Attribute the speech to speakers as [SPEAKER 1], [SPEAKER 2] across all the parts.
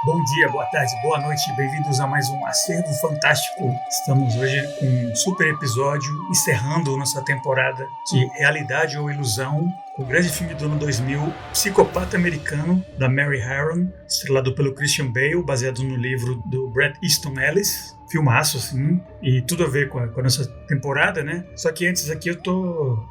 [SPEAKER 1] Bom dia, boa tarde, boa noite, bem-vindos a mais um Acervo Fantástico. Estamos hoje com um super episódio, encerrando nossa temporada de Realidade ou Ilusão, com o grande filme do ano 2000, Psicopata Americano, da Mary Harron, estrelado pelo Christian Bale, baseado no livro do Bret Easton Ellis. Filmaço, assim, e tudo a ver com a nossa temporada, né? Só que antes aqui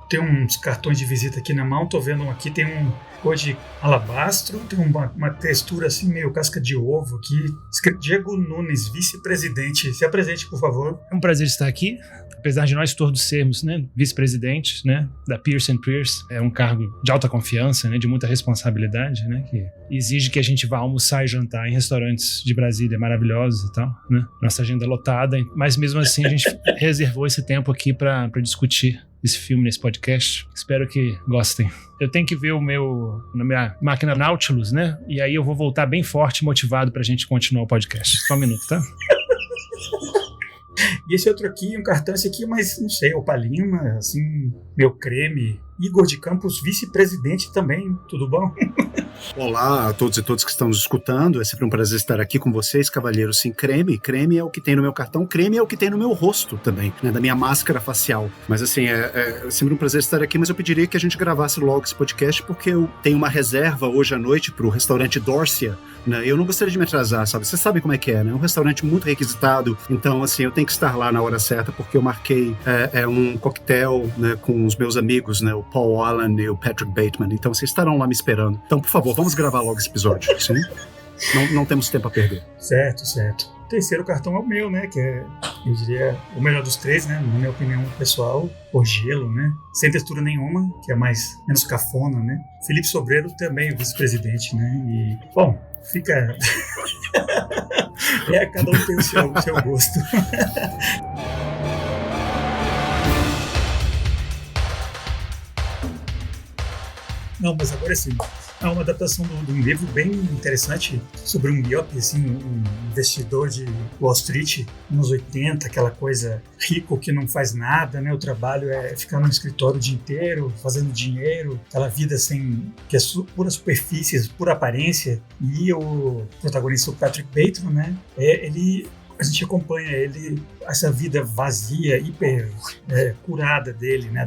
[SPEAKER 1] tenho uns cartões de visita aqui na mão, tô vendo aqui, tem um cor de alabastro, tem uma textura assim, meio casca de ovo aqui, escrito Diego Nunes, vice-presidente. Se apresente, por favor.
[SPEAKER 2] É um prazer estar aqui, apesar de nós todos sermos, né, vice-presidentes, né, da Pearce & Pearce. É um cargo de alta confiança, né, de muita responsabilidade, né, que exige que a gente vá almoçar e jantar em restaurantes de Brasília maravilhosos e tal, né? Nossa agenda lotada, mas mesmo assim a gente reservou esse tempo aqui para discutir esse filme nesse podcast. Espero que gostem. Eu tenho que ver na minha máquina Nautilus, né? E aí eu vou voltar bem forte e motivado pra gente continuar o podcast. Só um minuto, tá?
[SPEAKER 1] E esse outro aqui, um cartão, esse aqui, mas não sei, Opalina, assim, meu creme. Igor de Campos, vice-presidente também, tudo bom?
[SPEAKER 3] Olá a todos e todas que estão nos escutando, é sempre um prazer estar aqui com vocês, Cavalheiros Sem Creme. Creme é o que tem no meu cartão, creme é o que tem no meu rosto também, né, da minha máscara facial. Mas assim, é sempre um prazer estar aqui, mas eu pediria que a gente gravasse logo esse podcast, porque eu tenho uma reserva hoje à noite pro restaurante Dorsia, né? Eu não gostaria de me atrasar, sabe? Vocês sabem como é que é, né? É um restaurante muito requisitado, então assim, eu tenho que estar lá na hora certa, porque eu marquei um coquetel, né, com os meus amigos, né, o Paul Allen e o Patrick Bateman, então vocês estarão lá me esperando. Então, por favor, vamos gravar logo esse episódio, sim? Não temos tempo a perder.
[SPEAKER 1] Certo. O terceiro cartão é o meu, né, que é, eu diria, o melhor dos três, né, na minha opinião pessoal, o Gelo, né, sem textura nenhuma, que é menos cafona, né. Felipe Sobreiro também, o vice-presidente, né, e, bom, fica... cada um tem o seu gosto. Não, mas agora sim. É uma adaptação de um livro bem interessante sobre um miope, assim, um investidor de Wall Street nos 80, aquela coisa rico que não faz nada, né? O trabalho é ficar no escritório o dia inteiro, fazendo dinheiro, aquela vida assim, que é pura superfície, pura aparência. E o protagonista, o Patrick Bateman, né? A gente acompanha ele, essa vida vazia, hiper curada dele, né,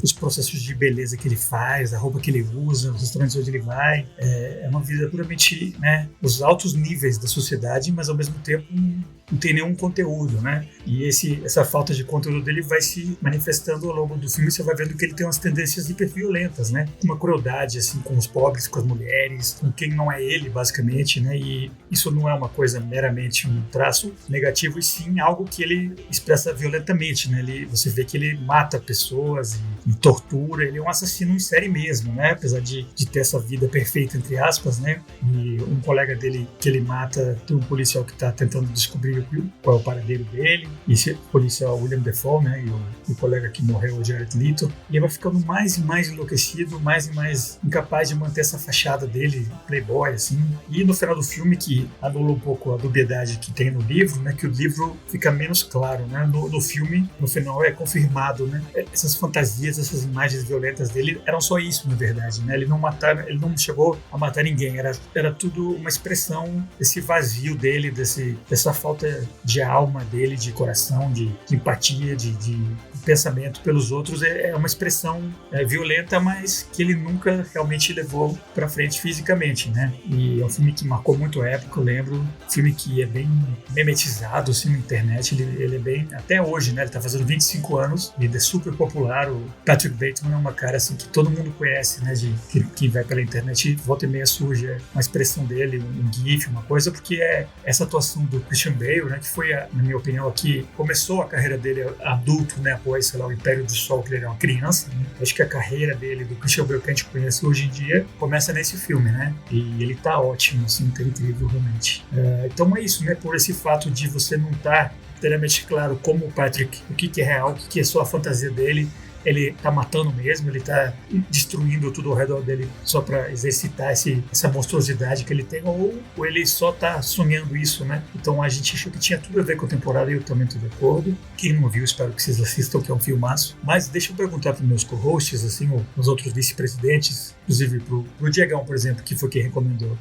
[SPEAKER 1] dos processos de beleza que ele faz, a roupa que ele usa, os restaurantes onde ele vai. É uma vida puramente, né, os altos níveis da sociedade, mas ao mesmo tempo não tem nenhum conteúdo, né? E essa falta de conteúdo dele vai se manifestando ao longo do filme. Você vai vendo que ele tem umas tendências hiperviolentas, né? Uma crueldade, assim, com os pobres, com as mulheres, com quem não é ele, basicamente, né? E isso não é uma coisa meramente um traço negativo, e sim algo que ele expressa violentamente, né? Você vê que ele mata pessoas e tortura. Ele é um assassino em série mesmo, né? Apesar de ter essa vida perfeita, entre aspas, né? E um colega dele que ele mata, tem um policial que está tentando descobrir qual é o paradeiro dele, e esse policial William Dafoe, né, e o colega que morreu, o Jared Leto, e ele vai ficando mais e mais enlouquecido, mais e mais incapaz de manter essa fachada dele, playboy, assim, e no final do filme, que anula um pouco a dubiedade que tem no livro, né, que o livro fica menos claro, né, no filme, no final é confirmado, né, essas fantasias, essas imagens violentas dele eram só isso, na verdade, né, ele não chegou a matar ninguém, era tudo uma expressão desse vazio dele, dessa falta de alma dele, de coração, de empatia, de pensamento pelos outros. É uma expressão violenta, mas que ele nunca realmente levou pra frente fisicamente, né? E é um filme que marcou muito a época, eu lembro. Um filme que é bem memetizado, assim, na internet. Ele é bem... Até hoje, né? Ele tá fazendo 25 anos e ele é super popular. O Patrick Bateman é uma cara, assim, que todo mundo conhece, né? Que vai pela internet, volta e meia surge uma expressão dele, um gif, uma coisa, porque é essa atuação do Christian Bale, né? Que foi, na minha opinião, aqui, começou a carreira dele adulto, né? Após, sei lá, o Império do Sol, que ele era uma criança, né? Acho que a carreira dele, do Christian Bale que a gente conhece hoje em dia, começa nesse filme, né? E ele tá ótimo, assim, tá incrível, realmente. Então é isso, né? Por esse fato de você não estar inteiramente claro como o Patrick, o que é real, o que é só a fantasia dele, ele tá matando mesmo, ele tá destruindo tudo ao redor dele só pra exercitar essa monstruosidade que ele tem, ou ele só tá sonhando isso, né? Então a gente achou que tinha tudo a ver com a temporada e eu também tô de acordo. Quem não viu, espero que vocês assistam, que é um filmaço. Mas deixa eu perguntar pros meus co-hosts, assim, os outros vice-presidentes, inclusive pro Diegão, por exemplo, que foi quem recomendou.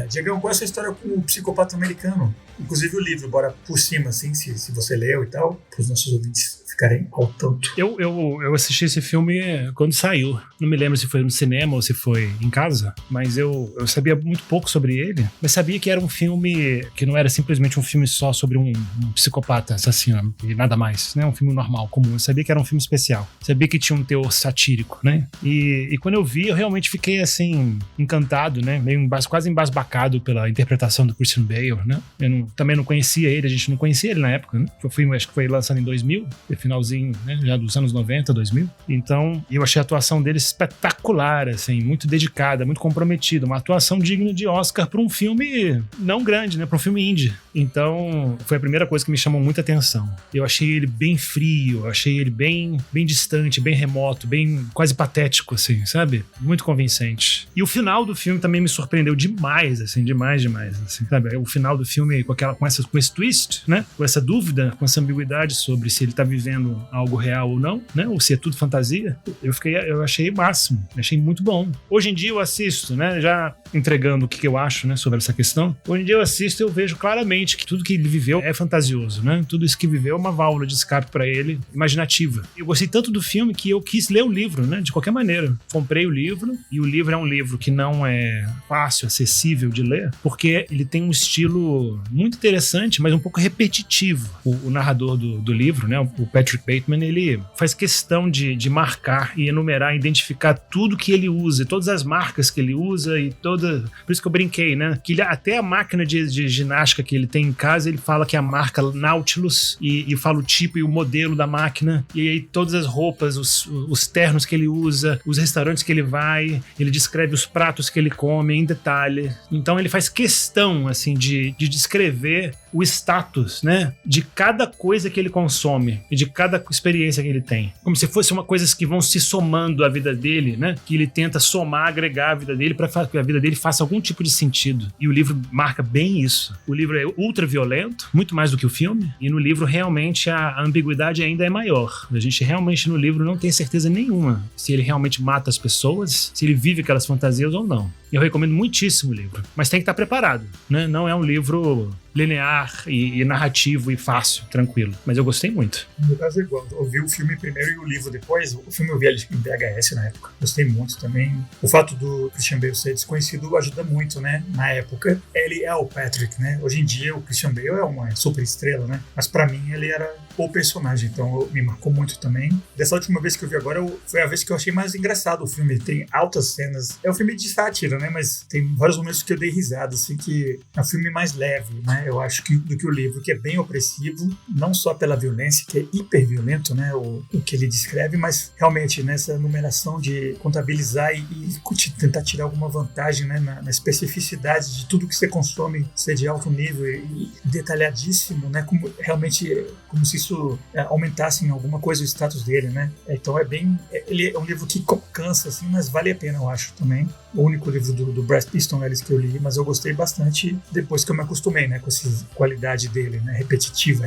[SPEAKER 1] Diegão, qual é a sua história com o Psicopata Americano? Inclusive o livro, bora por cima, assim, se você leu e tal, pros nossos ouvintes ficarem ao tanto.
[SPEAKER 2] Eu assisti esse filme quando saiu. Não me lembro se foi no cinema ou se foi em casa, mas eu sabia muito pouco sobre ele, mas sabia que era um filme que não era simplesmente um filme só sobre um psicopata assassino e nada mais, né? Um filme normal, comum. Eu sabia que era um filme especial. Sabia que tinha um teor satírico, né? E quando eu vi, eu realmente fiquei, assim, encantado, né? Meio quase embasbacado pela interpretação do Christian Bale, né? Eu também não conhecia ele, a gente não conhecia ele na época, né? O filme acho que foi lançado em 2000, finalzinho, né, já dos anos 90, 2000. Então, eu achei a atuação dele espetacular, assim, muito dedicada, muito comprometida. Uma atuação digna de Oscar para um filme não grande, né, para um filme indie. Então, foi a primeira coisa que me chamou muita atenção. Eu achei ele bem frio, achei ele bem distante, bem remoto, bem quase patético, assim, sabe? Muito convincente. E o final do filme também me surpreendeu demais, assim, demais, assim, sabe? O final do filme com esse twist, né? Com essa dúvida, com essa ambiguidade sobre se ele tá vivendo algo real ou não, né? Ou se é tudo fantasia. Eu achei máximo, achei muito bom. Hoje em dia eu assisto, né? Já entregando o que eu acho, né, sobre essa questão. Hoje em dia eu assisto e eu vejo claramente que tudo que ele viveu é fantasioso, né? Tudo isso que viveu é uma válvula de escape pra ele, imaginativa. Eu gostei tanto do filme que eu quis ler o livro, né? De qualquer maneira. Comprei o livro, e o livro é um livro que não é fácil, acessível de ler, porque ele tem um estilo muito interessante, mas um pouco repetitivo. O narrador do livro, né? O Patrick Bateman, ele faz questão de marcar e enumerar, identificar tudo que ele usa, todas as marcas que ele usa e toda... Por isso que eu brinquei, né? Que até a máquina de ginástica que ele tem em casa, ele fala que é a marca Nautilus e fala o tipo e o modelo da máquina, e aí todas as roupas, os ternos que ele usa, os restaurantes que ele vai, ele descreve os pratos que ele come em detalhe. Então ele faz questão, assim, de descrever o status, né? De cada coisa que ele consome e de cada experiência que ele tem. Como se fosse uma coisa que vão se somando à vida dele, né? Que ele tenta somar, agregar à vida dele para que a vida dele faça algum tipo de sentido. E o livro marca bem isso. O livro é ultra violento, muito mais do que o filme, e no livro realmente a ambiguidade ainda é maior. A gente realmente no livro não tem certeza nenhuma se ele realmente mata as pessoas, se ele vive aquelas fantasias ou não. Eu recomendo muitíssimo o livro, mas tem que estar preparado, né? Não é um livro linear e narrativo e fácil, tranquilo. Mas eu gostei muito.
[SPEAKER 1] No meu caso é igual. Eu vi o filme primeiro e o livro depois. O filme eu vi em VHS na época. Gostei muito também. O fato do Christian Bale ser desconhecido ajuda muito, né? Na época, ele é o Patrick, né? Hoje em dia, o Christian Bale é uma super estrela, né? Mas pra mim, ele era o personagem. Então, me marcou muito também. Dessa última vez que eu vi agora, foi a vez que eu achei mais engraçado o filme. Tem altas cenas. É um filme de sátira, né? Mas tem vários momentos que eu dei risada, assim, que é um filme mais leve, né? Eu acho que do que o livro, que é bem opressivo, não só pela violência, que é hiper violento, né? O que ele descreve, mas realmente nessa numeração de contabilizar e tentar tirar alguma vantagem, né? Na especificidade de tudo que você consome ser de alto nível e detalhadíssimo, né? Como se isso aumentasse em alguma coisa o status dele, né? Então ele é um livro que cansa, assim, mas vale a pena, eu acho, também. O único livro do Bret Easton Ellis que eu li, mas eu gostei bastante depois que eu me acostumei, né, com essa qualidade dele, né, repetitiva,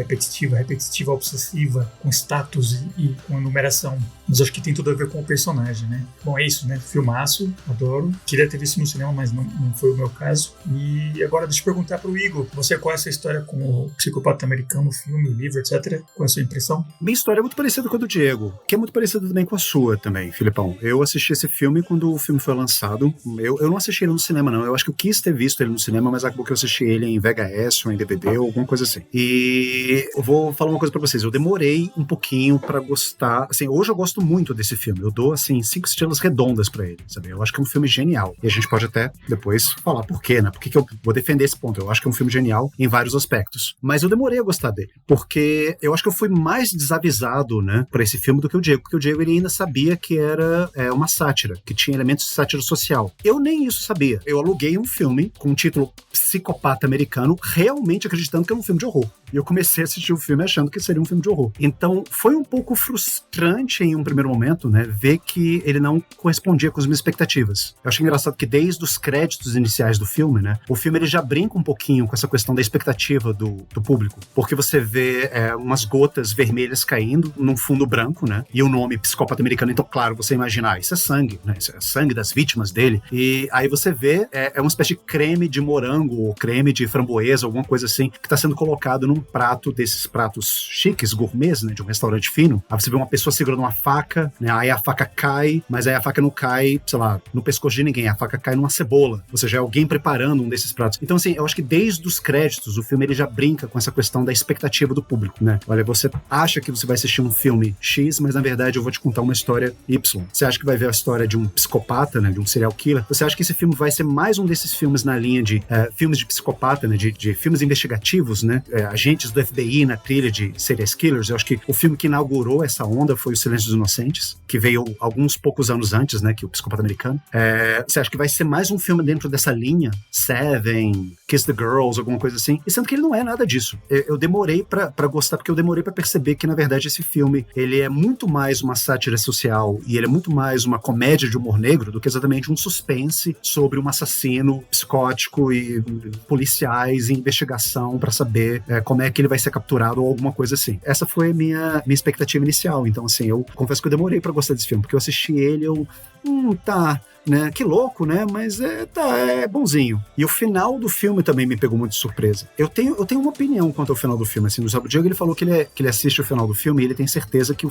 [SPEAKER 1] obsessiva, com status e com a numeração. Mas acho que tem tudo a ver com o personagem, né. Bom, é isso, né, filmaço, adoro. Queria ter visto no cinema, mas não foi o meu caso. E agora deixa eu perguntar pro Igor, você, qual é a sua história com o Psicopata Americano, o filme, o livro, etc? Qual é a sua impressão?
[SPEAKER 3] Minha história é muito parecida com a do Diego, que é muito parecida também com a sua também, Filipão. Eu assisti esse filme quando o filme foi lançado. Eu não assisti ele no cinema, não. Eu acho que eu quis ter visto ele no cinema, mas acabou que eu assisti ele em VHS ou em DVD ou alguma coisa assim. E eu vou falar uma coisa pra vocês. Eu demorei um pouquinho pra gostar. Assim, hoje eu gosto muito desse filme. Eu dou, assim, 5 estrelas redondas pra ele, sabe? Eu acho que é um filme genial. E a gente pode até depois falar por quê, né? Por que eu vou defender esse ponto? Eu acho que é um filme genial em vários aspectos. Mas eu demorei a gostar dele. Porque eu acho que eu fui mais desavisado, né, pra esse filme do que o Diego. Porque o Diego, ele ainda sabia que era uma sátira, que tinha elementos de sátira social. Eu nem isso sabia. Eu aluguei um filme com o título Psicopata Americano, realmente acreditando que era um filme de horror. E eu comecei a assistir o filme achando que seria um filme de horror. Então, foi um pouco frustrante em um primeiro momento, né, ver que ele não correspondia com as minhas expectativas. Eu achei engraçado que desde os créditos iniciais do filme, né, o filme ele já brinca um pouquinho com essa questão da expectativa do público, porque você vê umas gotas vermelhas caindo num fundo branco, né, e o nome Psicopata Americano, então, claro, você imagina, isso é sangue, né, isso é sangue das vítimas dele, e aí você vê, uma espécie de creme de morango, ou creme de framboesa, alguma coisa assim, que está sendo colocado num prato desses pratos chiques, gourmets, né, de um restaurante fino. Aí você vê uma pessoa segurando uma faca, né, aí a faca cai, mas aí a faca não cai, sei lá, no pescoço de ninguém, a faca cai numa cebola, ou seja, é alguém preparando um desses pratos. Então, assim, eu acho que desde os créditos, o filme ele já brinca com essa questão da expectativa do público, né? Olha, você acha que você vai assistir um filme X, mas na verdade eu vou te contar uma história Y. Você acha que vai ver a história de um psicopata, né, de um serial killer? Você acha que esse filme vai ser mais um desses filmes na linha de filmes de psicopata, né, de filmes investigativos, né, agentes do FBI na trilha de serial killers? Eu acho que o filme que inaugurou essa onda foi O Silêncio dos Inocentes, que veio alguns poucos anos antes, né, que o Psicopata Americano. Você acha que vai ser mais um filme dentro dessa linha? Seven, Kiss the Girls, alguma coisa assim? E sendo que ele não é nada disso. Eu demorei pra gostar, porque eu demorei pra perceber que, na verdade, esse filme, ele é muito mais uma sátira social e ele é muito mais uma comédia de humor negro do que exatamente um suspense sobre um assassino psicótico e policiais em investigação pra saber como é que ele vai ser capturado ou alguma coisa assim. Essa foi a minha expectativa inicial. Então, assim, eu confesso que eu demorei pra gostar desse filme, porque eu assisti ele, tá, né, que louco, né, mas é bonzinho. E o final do filme também me pegou muito de surpresa. Eu tenho uma opinião quanto ao final do filme, assim, o Diego, ele falou que ele assiste o final do filme e ele tem certeza que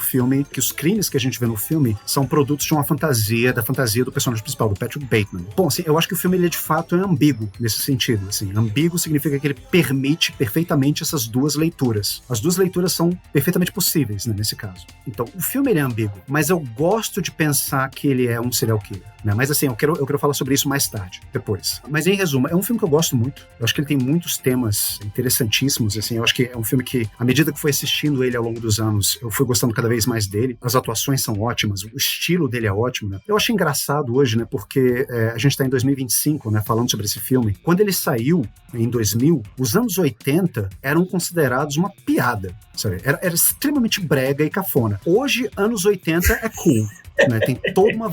[SPEAKER 3] que os crimes que a gente vê no filme são produtos de uma fantasia, da fantasia do personagem principal, do Patrick Bateman. Bom, assim, eu acho que o filme, ele de fato é ambíguo nesse sentido, assim. Ambíguo significa que ele permite perfeitamente essas duas leituras. As duas leituras são perfeitamente possíveis, né, nesse caso. Então, o filme, ele é ambíguo, mas eu gosto de pensar que ele é um serial killer, né? Mas assim, eu quero falar sobre isso mais tarde, depois. Mas em resumo, é um filme que eu gosto muito. Eu acho que ele tem muitos temas interessantíssimos, assim. Eu acho que é um filme que, à medida que fui assistindo ele ao longo dos anos, eu fui gostando cada vez mais dele. As atuações são ótimas, o estilo dele é ótimo, né? Eu achei engraçado hoje, né? Porque a gente tá em 2025, né? Falando sobre esse filme. Quando ele saiu, em 2000, os anos 80 eram considerados uma piada, sabe? Era extremamente brega e cafona. Hoje, anos 80 é cool. Né, tem toda uma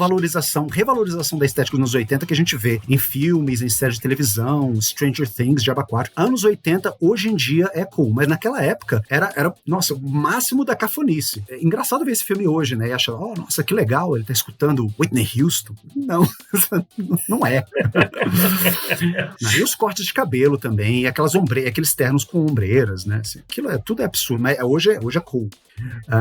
[SPEAKER 3] revalorização da estética dos anos 80 que a gente vê em filmes, em séries de televisão, Stranger Things, Diaba 4. Anos 80, hoje em dia, é cool, mas naquela época era nossa, o máximo da cafonice. É engraçado ver esse filme hoje, né, e achar, nossa, que legal, ele tá escutando Whitney Houston. Não é. E os cortes de cabelo também, e aqueles ternos com ombreiras, né, assim, tudo é absurdo, mas hoje é cool.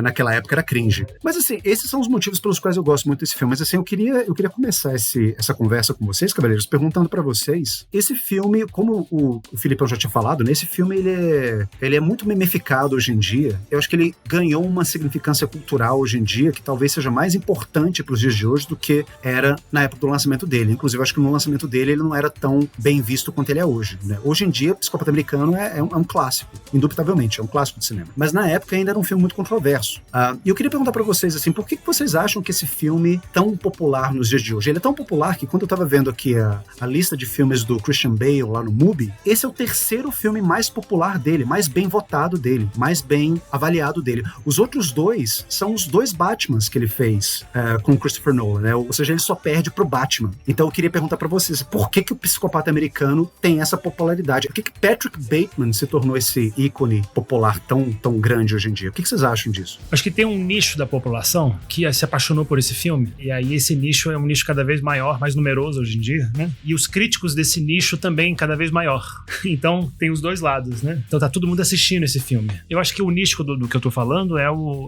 [SPEAKER 3] Naquela época era cringe. Mas assim, esses são os motivos pelos quais eu gosto muito desse filme. Mas assim, eu queria começar essa conversa com vocês, cavaleiros, perguntando pra vocês, esse filme, como o Filipão já tinha falado, né, esse filme ele é muito memificado hoje em dia. Eu acho que ele ganhou uma significância cultural hoje em dia que talvez seja mais importante pros dias de hoje do que era na época do lançamento dele. Inclusive, eu acho que no lançamento dele ele não era tão bem visto quanto ele é hoje, né? Hoje em dia, Psicopata Americano é um clássico, indubitavelmente, é um clássico de cinema. Mas na época ainda era um filme muito controverso. E eu queria perguntar pra vocês, assim, por que vocês acham que esse filme é tão popular nos dias de hoje? Ele é tão popular que quando eu tava vendo aqui a lista de filmes do Christian Bale lá no MUBI, esse é o terceiro filme mais popular dele, mais bem votado dele, mais bem avaliado dele. Os outros dois são os dois Batmans que ele fez com o Christopher Nolan, né? Ou seja, ele só perde pro Batman. Então eu queria perguntar pra vocês, por que o Psicopata Americano tem essa popularidade? Por que Patrick Bateman se tornou esse ícone popular tão grande hoje em dia? O que vocês acham disso?
[SPEAKER 2] Acho que tem um nicho da população que se apaixonou por esse filme, e aí esse nicho é um nicho cada vez maior, mais numeroso hoje em dia, né? E os críticos desse nicho também cada vez maior. Então tem os dois lados, né? Então tá todo mundo assistindo esse filme. Eu acho que o nicho do que eu tô falando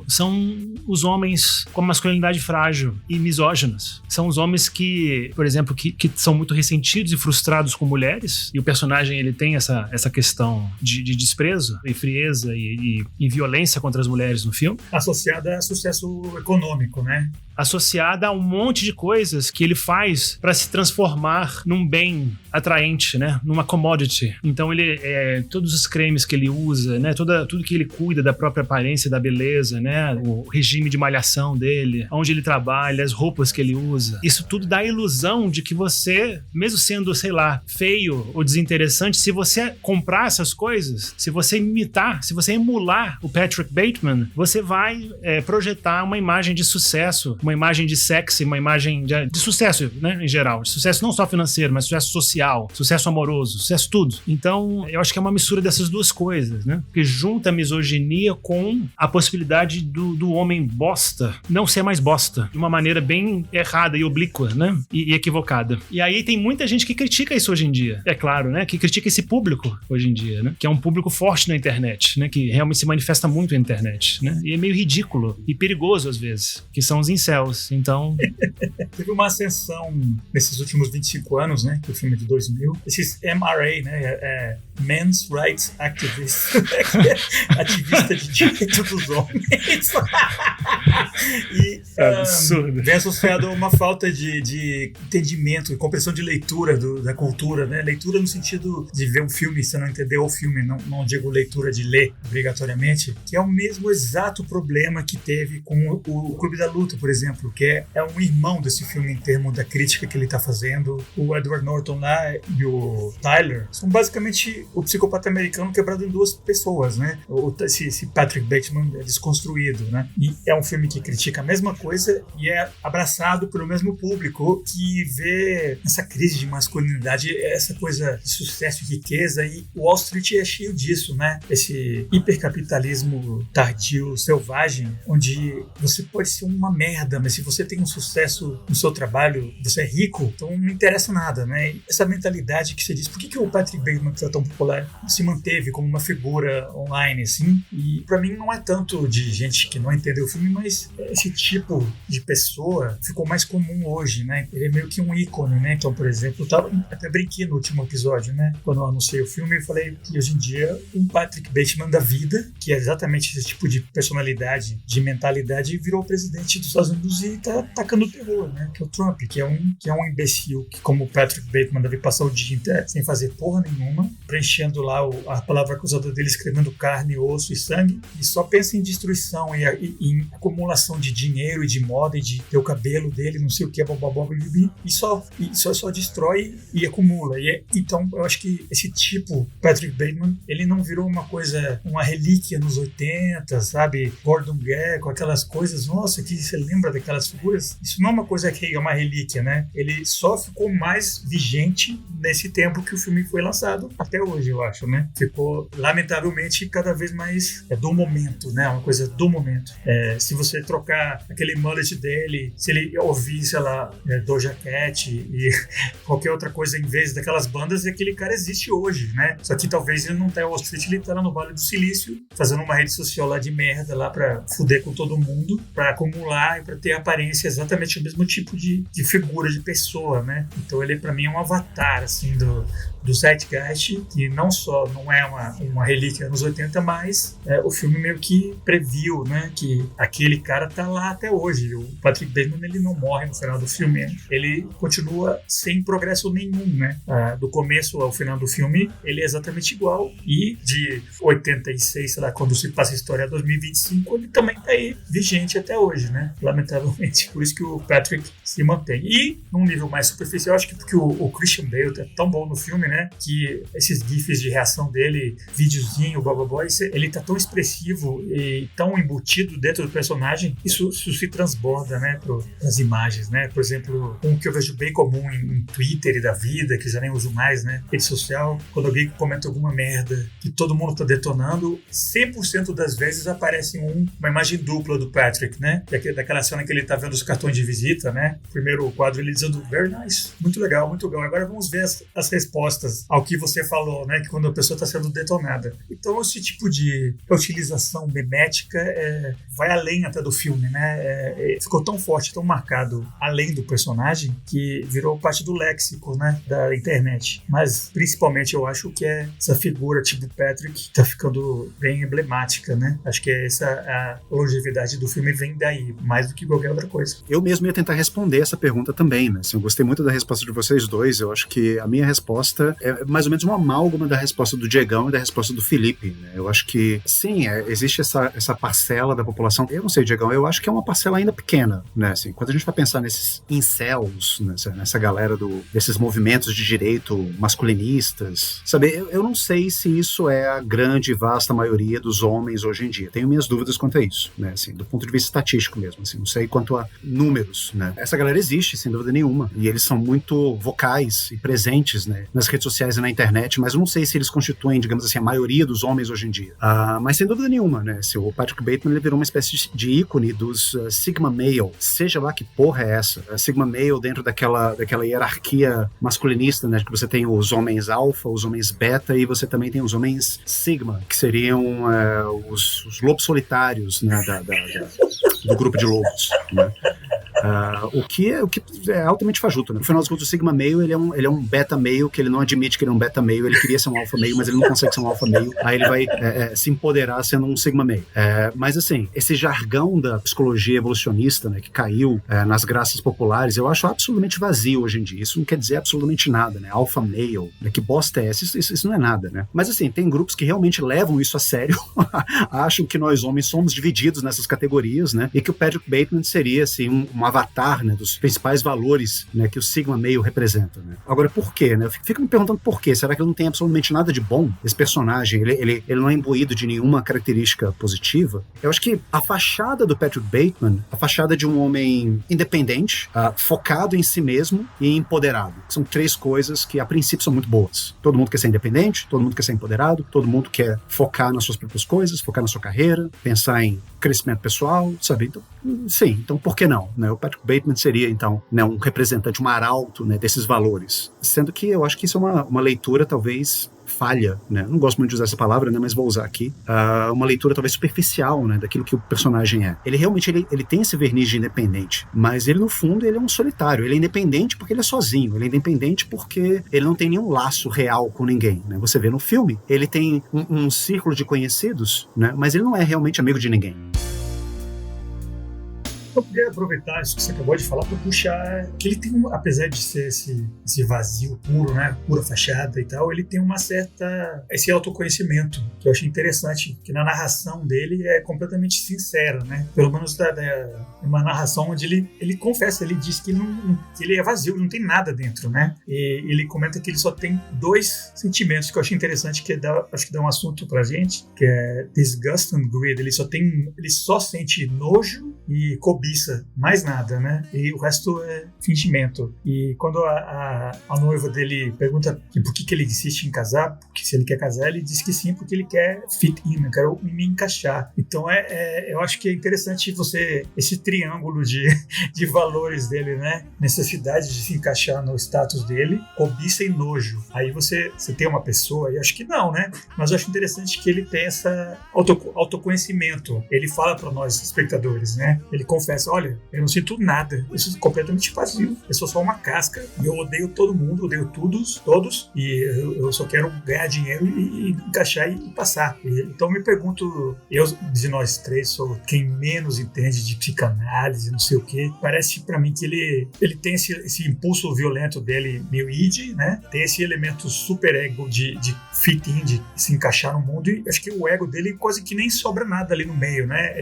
[SPEAKER 2] são os homens com masculinidade frágil e misóginos. São os homens que, por exemplo, que são muito ressentidos e frustrados com mulheres, e o personagem ele tem essa questão de desprezo e frieza e violência contra as mulheres no filme.
[SPEAKER 1] Associada a sucesso econômico, né?
[SPEAKER 2] associada a um monte de coisas que ele faz para se transformar num bem atraente, né? Numa commodity. Então todos os cremes que ele usa, né? Tudo que ele cuida da própria aparência, da beleza, né? O regime de malhação dele, onde ele trabalha, as roupas que ele usa. Isso tudo dá a ilusão de que você, mesmo sendo, sei lá, feio ou desinteressante, se você comprar essas coisas, se você imitar, se você emular o Patrick Bateman, você vai projetar uma imagem de sucesso, uma imagem de sexy, uma imagem de sucesso, né, em geral. De sucesso não só financeiro, mas sucesso social, sucesso amoroso, sucesso tudo. Então, eu acho que é uma mistura dessas duas coisas, né? Que junta a misoginia com a possibilidade do homem bosta não ser mais bosta, de uma maneira bem errada e oblíqua, né? E equivocada. E aí tem muita gente que critica isso hoje em dia, é claro, né? Que critica esse público hoje em dia, né? Que é um público forte na internet, né? Que realmente se manifesta muito na internet, né? E é meio ridículo e perigoso às vezes, que são os incels. Então...
[SPEAKER 1] Teve uma ascensão nesses últimos 25 anos, né? Que o filme é de 2000. Esses MRA, né? Men's Rights Activist. Ativista de direito dos homens. E
[SPEAKER 2] absurdo.
[SPEAKER 1] Vem associado a uma falta de entendimento e compreensão de leitura da cultura, né? Leitura no sentido de ver um filme, você não entendeu o filme, não digo leitura de ler obrigatoriamente, que é o mesmo exato problema que teve com o Clube da Luta, por exemplo, que é um irmão desse filme em termos da crítica que ele está fazendo. O Edward Norton lá e o Tyler são basicamente o psicopata americano quebrado em duas pessoas, né? Esse Patrick Bateman é desconstruído, né? E é um filme que critica a mesma coisa e é abraçado pelo mesmo público que vê essa crise de masculinidade, essa coisa de sucesso e riqueza, e o Wall Street é cheio disso, né? Esse hipercapitalismo tardio, selvagem, onde você pode ser uma merda, mas se você tem um sucesso no seu trabalho, você é rico, então não interessa nada, né? E essa mentalidade que você diz, por que o Patrick Bateman, que é tão popular, se manteve como uma figura online, assim? E pra mim não é tanto de gente que não entendeu o filme, mas esse tipo de pessoa ficou mais comum hoje, né? Ele é meio que um ícone, né? Então, por exemplo, eu até brinquei no último episódio, né? Quando eu anunciei o filme, eu falei que hoje em dia um Patrick Bateman da vida, que é exatamente esse tipo de personalidade, de mentalidade, virou o presidente dos Estados Unidos e tá atacando o terror, né? Que é o Trump, que é um imbecil, que como o Patrick Bateman deve passar o dia inteiro sem fazer porra nenhuma, preenchendo lá a palavra acusada dele, escrevendo carne, osso e sangue, e só pensa em destruição e em acumulação de dinheiro e de moda e de ter o cabelo dele, não sei o que, e só destrói e acumula. Então, eu acho que esse tipo, Patrick Bateman, ele não virou uma relíquia nos 80, sabe? Gordon Gekko, aquelas coisas, nossa, que você lembra daquelas figuras? Isso não é uma coisa que é uma relíquia, né? Ele só ficou mais vigente nesse tempo que o filme foi lançado, até hoje, eu acho, né? Ficou, lamentavelmente, cada vez mais do momento, né? Uma coisa do momento. Se você trocar aquele mullet dele, se ele ouvir, sei lá, Doja Cat e qualquer outra coisa em vez daquelas bandas, aquele cara existe hoje, né? Só que talvez ele não tá em Wall Street, ele tá lá no Vale do Silício, fazendo uma rede social lá de merda, lá pra fuder com todo mundo, pra acumular e pra ter aparência exatamente o mesmo tipo de figura, de pessoa, né? Então ele, pra mim, é um avatar, assim, do Zeitgeist, que não só não é uma relíquia nos 80, mas o filme meio que previu, né, que aquele cara tá lá até hoje. O Patrick Bateman, ele não morre no final do filme, ele continua sem progresso nenhum, né? Do começo ao final do filme, ele é exatamente igual, e de 86, sei lá, quando se passa a história, 2025, ele também tá aí vigente até hoje, né? Lamentavelmente. Por isso que o Patrick se mantém. E, num nível mais superficial, acho que porque o Christian Bale é tão bom no filme, né, que esses gifs de reação dele, videozinho, blá, ele tá tão expressivo e tão embutido dentro do personagem, isso se transborda, né, pras imagens, né? Por exemplo, um que eu vejo bem comum em Twitter e da vida, que já nem uso mais, né, rede social, quando alguém comenta alguma merda que todo mundo tá detonando, 100% das vezes aparece uma imagem dupla do Patrick, né? Daquela cena que ele tá vendo os cartões de visita, né? Primeiro quadro ele dizendo, very nice, muito legal, muito legal. Agora vamos ver as respostas ao que você falou, né? Que quando a pessoa está sendo detonada. Então esse tipo de utilização memética vai além até do filme, né? Ficou tão forte, tão marcado além do personagem, que virou parte do léxico, né, da internet. Mas principalmente eu acho que essa figura tipo Patrick tá ficando bem emblemática, né? Acho que a longevidade do filme vem daí, mais do que que qualquer outra coisa.
[SPEAKER 3] Eu mesmo ia tentar responder essa pergunta também, né? Assim, eu gostei muito da resposta de vocês dois. Eu acho que a minha resposta é mais ou menos uma amálgama da resposta do Diegão e da resposta do Felipe, né? Eu acho que, sim, existe essa parcela da população. Eu não sei, Diegão, eu acho que é uma parcela ainda pequena, né? Assim, quando a gente vai pensar nesses incels, nessa galera desses movimentos de direito masculinistas, sabe? Eu não sei se isso é a grande e vasta maioria dos homens hoje em dia. Tenho minhas dúvidas quanto a isso, né? Assim, do ponto de vista estatístico mesmo, assim, não sei quanto a números, né? Essa galera existe, sem dúvida nenhuma, e eles são muito vocais e presentes, né, nas redes sociais e na internet, mas eu não sei se eles constituem, digamos assim, a maioria dos homens hoje em dia. Mas sem dúvida nenhuma, né? O Patrick Bateman, ele virou uma espécie de ícone dos Sigma Male, seja lá que porra é essa. A Sigma Male dentro daquela hierarquia masculinista, né? Que você tem os homens alfa, os homens beta, e você também tem os homens sigma, que seriam os lobos solitários, né? Do grupo de lobos, né? O que é altamente fajuto, né? No final das contas, o Sigma Male, ele é um beta male, que ele não admite que ele é um beta male, ele queria ser um alpha male, mas ele não consegue ser um alpha male, aí ele vai se empoderar sendo um Sigma Male. Mas assim, esse jargão da psicologia evolucionista, né, que caiu nas graças populares, eu acho absolutamente vazio hoje em dia. Isso não quer dizer absolutamente nada, né? Alpha male, né? Que bosta é essa? Isso não é nada, né? Mas assim, tem grupos que realmente levam isso a sério, acham que nós homens somos divididos nessas categorias, né? E que o Patrick Bateman seria, assim, um avatar, né, dos principais valores, né, que o Sigma Male representa, né? Agora, por quê, né? Eu fico me perguntando por quê. Será que ele não tem absolutamente nada de bom? Esse personagem, ele não é imbuído de nenhuma característica positiva? Eu acho que a fachada do Patrick Bateman, a fachada de um homem independente, focado em si mesmo e empoderado. São três coisas que, a princípio, são muito boas. Todo mundo quer ser independente, todo mundo quer ser empoderado, todo mundo quer focar nas suas próprias coisas, focar na sua carreira, pensar em crescimento pessoal, sabe? Então, sim, então por que não, né? O Patrick Bateman seria, então, né, um representante, um arauto, né, desses valores. Sendo que eu acho que isso é uma leitura, talvez, falha, né? Não gosto muito de usar essa palavra, né, mas vou usar aqui. Uma leitura talvez superficial, né, daquilo que o personagem é. Ele realmente ele tem esse verniz de independente, mas ele no fundo ele é um solitário. Ele é independente porque ele é sozinho. Ele é independente porque ele não tem nenhum laço real com ninguém, né? Você vê no filme, ele tem um círculo de conhecidos, né, mas ele não é realmente amigo de ninguém.
[SPEAKER 1] Eu queria aproveitar isso que você acabou de falar para puxar que ele tem, apesar de ser esse vazio puro, né, pura fachada e tal, ele tem esse autoconhecimento que eu achei interessante, que na narração dele é completamente sincera, né? Pelo menos uma narração onde ele confessa, ele diz que ele é vazio, não tem nada dentro, né? E ele comenta que ele só tem 2 sentimentos que eu achei interessante, que acho que dá um assunto pra gente, que é disgust and greed. Ele só sente nojo e cobiça, mais nada, né? E o resto é fingimento. E quando a noiva dele pergunta por que ele insiste em casar, porque se ele quer casar, ele diz que sim, porque ele quer fit in, né? Quer me encaixar. Então eu acho que é interessante esse triângulo de valores dele, né? Necessidade de se encaixar no status dele, cobiça e nojo. Aí você tem uma pessoa, e acho que não, né? Mas eu acho interessante que ele tem essa autoconhecimento. Ele fala para nós, espectadores, né? Ele confessa, olha, eu não sinto nada, eu sou completamente vazio, eu sou só uma casca, e eu odeio todo mundo, odeio todos, e eu só quero ganhar dinheiro e encaixar e passar. Então eu me pergunto, eu de nós três sou quem menos entende de psicanálise, não sei o que, parece pra mim que ele tem esse impulso violento dele, meio id, né? Tem esse elemento super ego de fit in, de se encaixar no mundo, e acho que o ego dele quase que nem sobra nada ali no meio, né?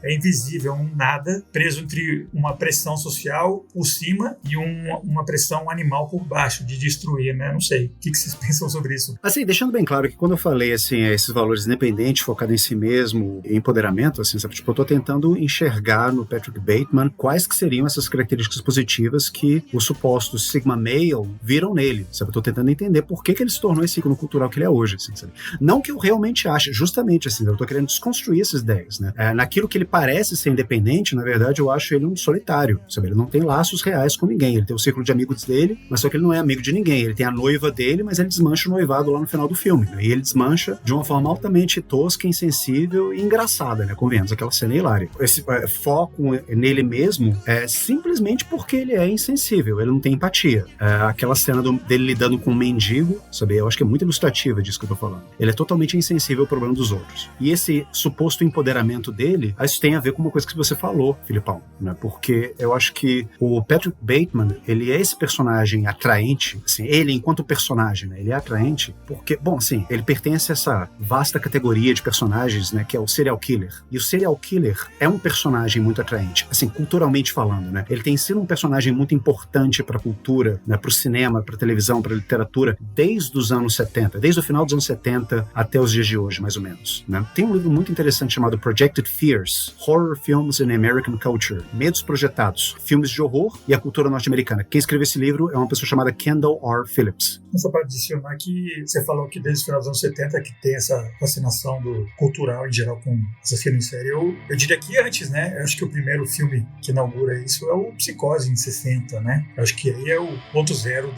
[SPEAKER 1] É invisível, um nada, preso entre uma pressão social por cima e uma pressão animal por baixo, de destruir, né? Não sei. O que vocês pensam sobre isso?
[SPEAKER 3] Assim, deixando bem claro que quando eu falei, assim, esses valores independentes, focado em si mesmo, e empoderamento, assim, sabe? Tipo, eu tô tentando enxergar no Patrick Bateman quais que seriam essas características positivas que os supostos Sigma Male viram nele, sabe? Eu tô tentando entender por que ele se tornou esse ícone cultural que ele é hoje, assim, sabe? Não que eu realmente ache, justamente, assim, eu tô querendo desconstruir essas ideias, né? Naquilo que ele parece ser independente, na verdade, eu acho ele um solitário, sabe? Ele não tem laços reais com ninguém, ele tem o círculo de amigos dele, mas só que ele não é amigo de ninguém, ele tem a noiva dele, mas ele desmancha o noivado lá no final do filme, né? E ele desmancha de uma forma altamente tosca, insensível e engraçada, né? Convenhamos, aquela cena é hilária. Esse foco nele mesmo é simplesmente porque ele é insensível, ele não tem empatia. Aquela cena dele lidando com um mendigo, sabe? Eu acho que é muito ilustrativa disso que eu tô falando. Ele é totalmente insensível ao problema dos outros. E esse suposto empoderamento dele, isso tem a ver com uma coisa que você falou, falou, Filipão, né? Porque eu acho que o Patrick Bateman, ele é esse personagem atraente, assim, ele enquanto personagem, né? Ele é atraente porque, bom, assim, ele pertence a essa vasta categoria de personagens, né? Que é o serial killer. E o serial killer é um personagem muito atraente, assim, culturalmente falando, né? Ele tem sido um personagem muito importante para a cultura, né? Para o cinema, para a televisão, para a literatura, desde os anos 70, desde o final dos anos 70 até os dias de hoje, mais ou menos, né? Tem um livro muito interessante chamado Projected Fears, Horror Films in American Culture, Medos Projetados, Filmes de Horror e a Cultura Norte-Americana. Quem escreveu esse livro é uma pessoa chamada Kendall R. Phillips.
[SPEAKER 1] Só para adicionar que você falou que desde o final dos anos 70 que tem essa fascinação do cultural em geral com assassino em série. Eu diria que antes, né? Eu acho que o primeiro filme que inaugura isso é o Psicose, em 60, né? Eu acho que aí é o ponto zero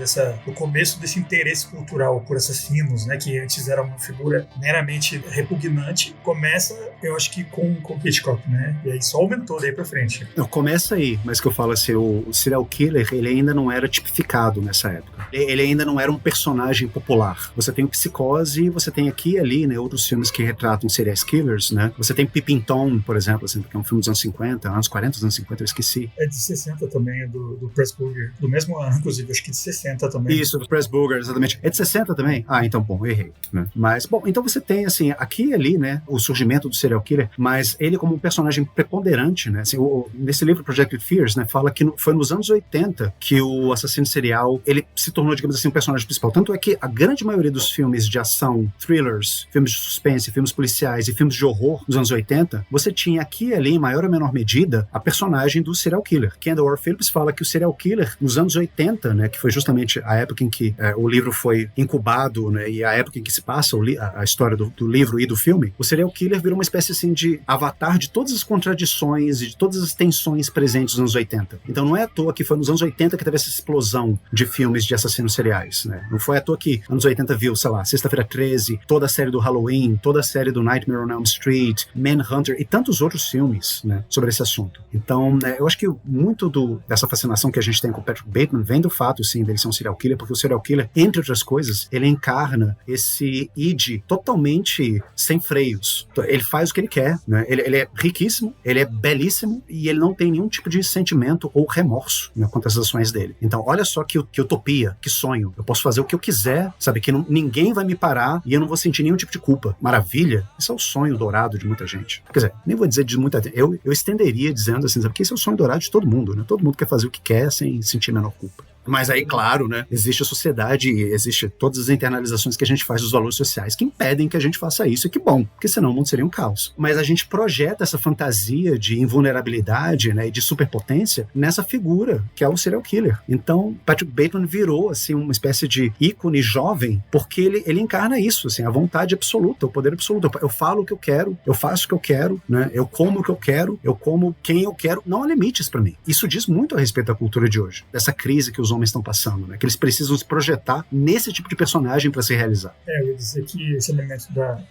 [SPEAKER 1] o começo desse interesse cultural por assassinos, né? Que antes era uma figura meramente repugnante. Começa, eu acho que com Hitchcock, né? E aí só aumentou daí pra frente.
[SPEAKER 3] Não, começa aí, mas que eu falo assim, o serial killer, ele ainda não era tipificado nessa época. Ele ainda não era um personagem popular. Você tem o Psicose, você tem aqui e ali, né, outros filmes que retratam serial killers, né? Você tem Peeping Tom, por exemplo, assim, que é um filme dos anos 50, anos 40, anos 50, eu esqueci.
[SPEAKER 1] É de 60 também, é do Pressburger. Do mesmo ano, inclusive, acho que de 60 também.
[SPEAKER 3] Isso, do Pressburger, exatamente. É de 60 também? Ah, então, bom, errei, né? Mas, bom, então você tem, assim, aqui e ali, né, o surgimento do serial killer, mas ele como um personagem preponderante, né? Assim, nesse livro Projected Fears, né, fala que foi nos anos 80 que o assassino serial, ele se tornou, digamos assim, um personagem principal. Tanto é que a grande maioria dos filmes de ação, thrillers, filmes de suspense, filmes policiais e filmes de horror dos anos 80, você tinha aqui e ali, em maior ou menor medida, a personagem do serial killer. Kendall R. Phillips fala que o serial killer, nos anos 80, né, que foi justamente a época em que o livro foi incubado, né, e a época em que se passa a história do livro e do filme, o serial killer virou uma espécie assim de avatar de todas as contradições e de todas as tensões presentes nos anos 80. Então não é à toa que foi nos anos 80 que teve essa explosão de filmes de assassinos seriais, né? Não foi à toa que anos 80 viu, sei lá, Sexta-feira 13, toda a série do Halloween, toda a série do Nightmare on Elm Street, Manhunter e tantos outros filmes, né, sobre esse assunto. Então, eu acho que muito dessa fascinação que a gente tem com o Patrick Bateman vem do fato, sim, dele ser um serial killer, porque o serial killer, entre outras coisas, ele encarna esse id totalmente sem freios. Ele faz o que ele quer, né? Ele é riquíssimo, ele é belíssimo e ele não tem nenhum tipo de sentimento ou remorso, né, quanto às ações dele. Então, olha só que utopia, que sonho. Eu posso fazer o que eu quiser, sabe? Que ninguém vai me parar e eu não vou sentir nenhum tipo de culpa. Maravilha. Esse é o sonho dourado de muita gente. Quer dizer, nem vou dizer de muita gente. Eu estenderia dizendo assim, sabe? Porque esse é o sonho dourado de todo mundo, né? Todo mundo quer fazer o que quer sem sentir a menor culpa. Mas aí, claro, né, existe a sociedade, existe todas as internalizações que a gente faz dos valores sociais que impedem que a gente faça isso, e que bom, porque senão o mundo seria um caos. Mas a gente projeta essa fantasia de invulnerabilidade, né, e de superpotência nessa figura, que é o serial killer. Então, Patrick Bateman virou, assim, uma espécie de ícone jovem, porque ele encarna isso, assim, a vontade absoluta, o poder absoluto. Eu falo o que eu quero, eu faço o que eu quero, né, eu como o que eu quero, eu como quem eu quero, não há limites pra mim. Isso diz muito a respeito da cultura de hoje, dessa crise que os homens estão passando, né? Que eles precisam se projetar nesse tipo de personagem para se realizar.
[SPEAKER 1] Eu ia dizer que esse elemento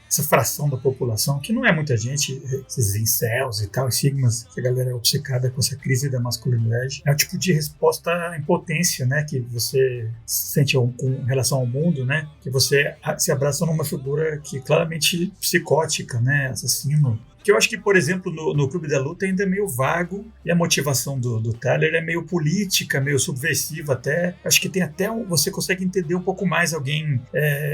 [SPEAKER 1] essa fração da população, que não é muita gente, esses incels e tal, sigmas, essa galera é obcecada com essa crise da masculinidade, é um tipo de resposta à impotência, né? Que você sente com relação ao mundo, né? Que você se abraça numa figura que claramente psicótica, né? Assassino. Que eu acho que, por exemplo, no Clube da Luta ainda é meio vago, e a motivação do Tyler é meio política, meio subversiva até. Acho que tem até você consegue entender um pouco mais alguém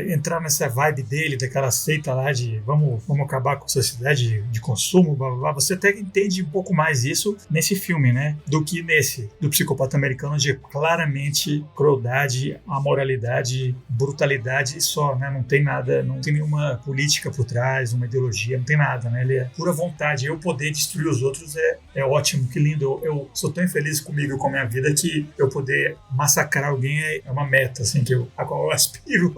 [SPEAKER 1] entrar nessa vibe dele, daquela seita lá de vamos acabar com a sociedade de consumo, blá, blá, blá. Você até entende um pouco mais isso nesse filme, né? Do que nesse, do Psicopata Americano, onde é claramente crueldade, amoralidade, brutalidade e só, né? Não tem nada, não tem nenhuma política por trás, uma ideologia, não tem nada, né? Ele é pura vontade. Eu poder destruir os outros é ótimo, que lindo. Eu sou tão infeliz comigo e com a minha vida que eu poder massacrar alguém é uma meta, assim, a qual eu aspiro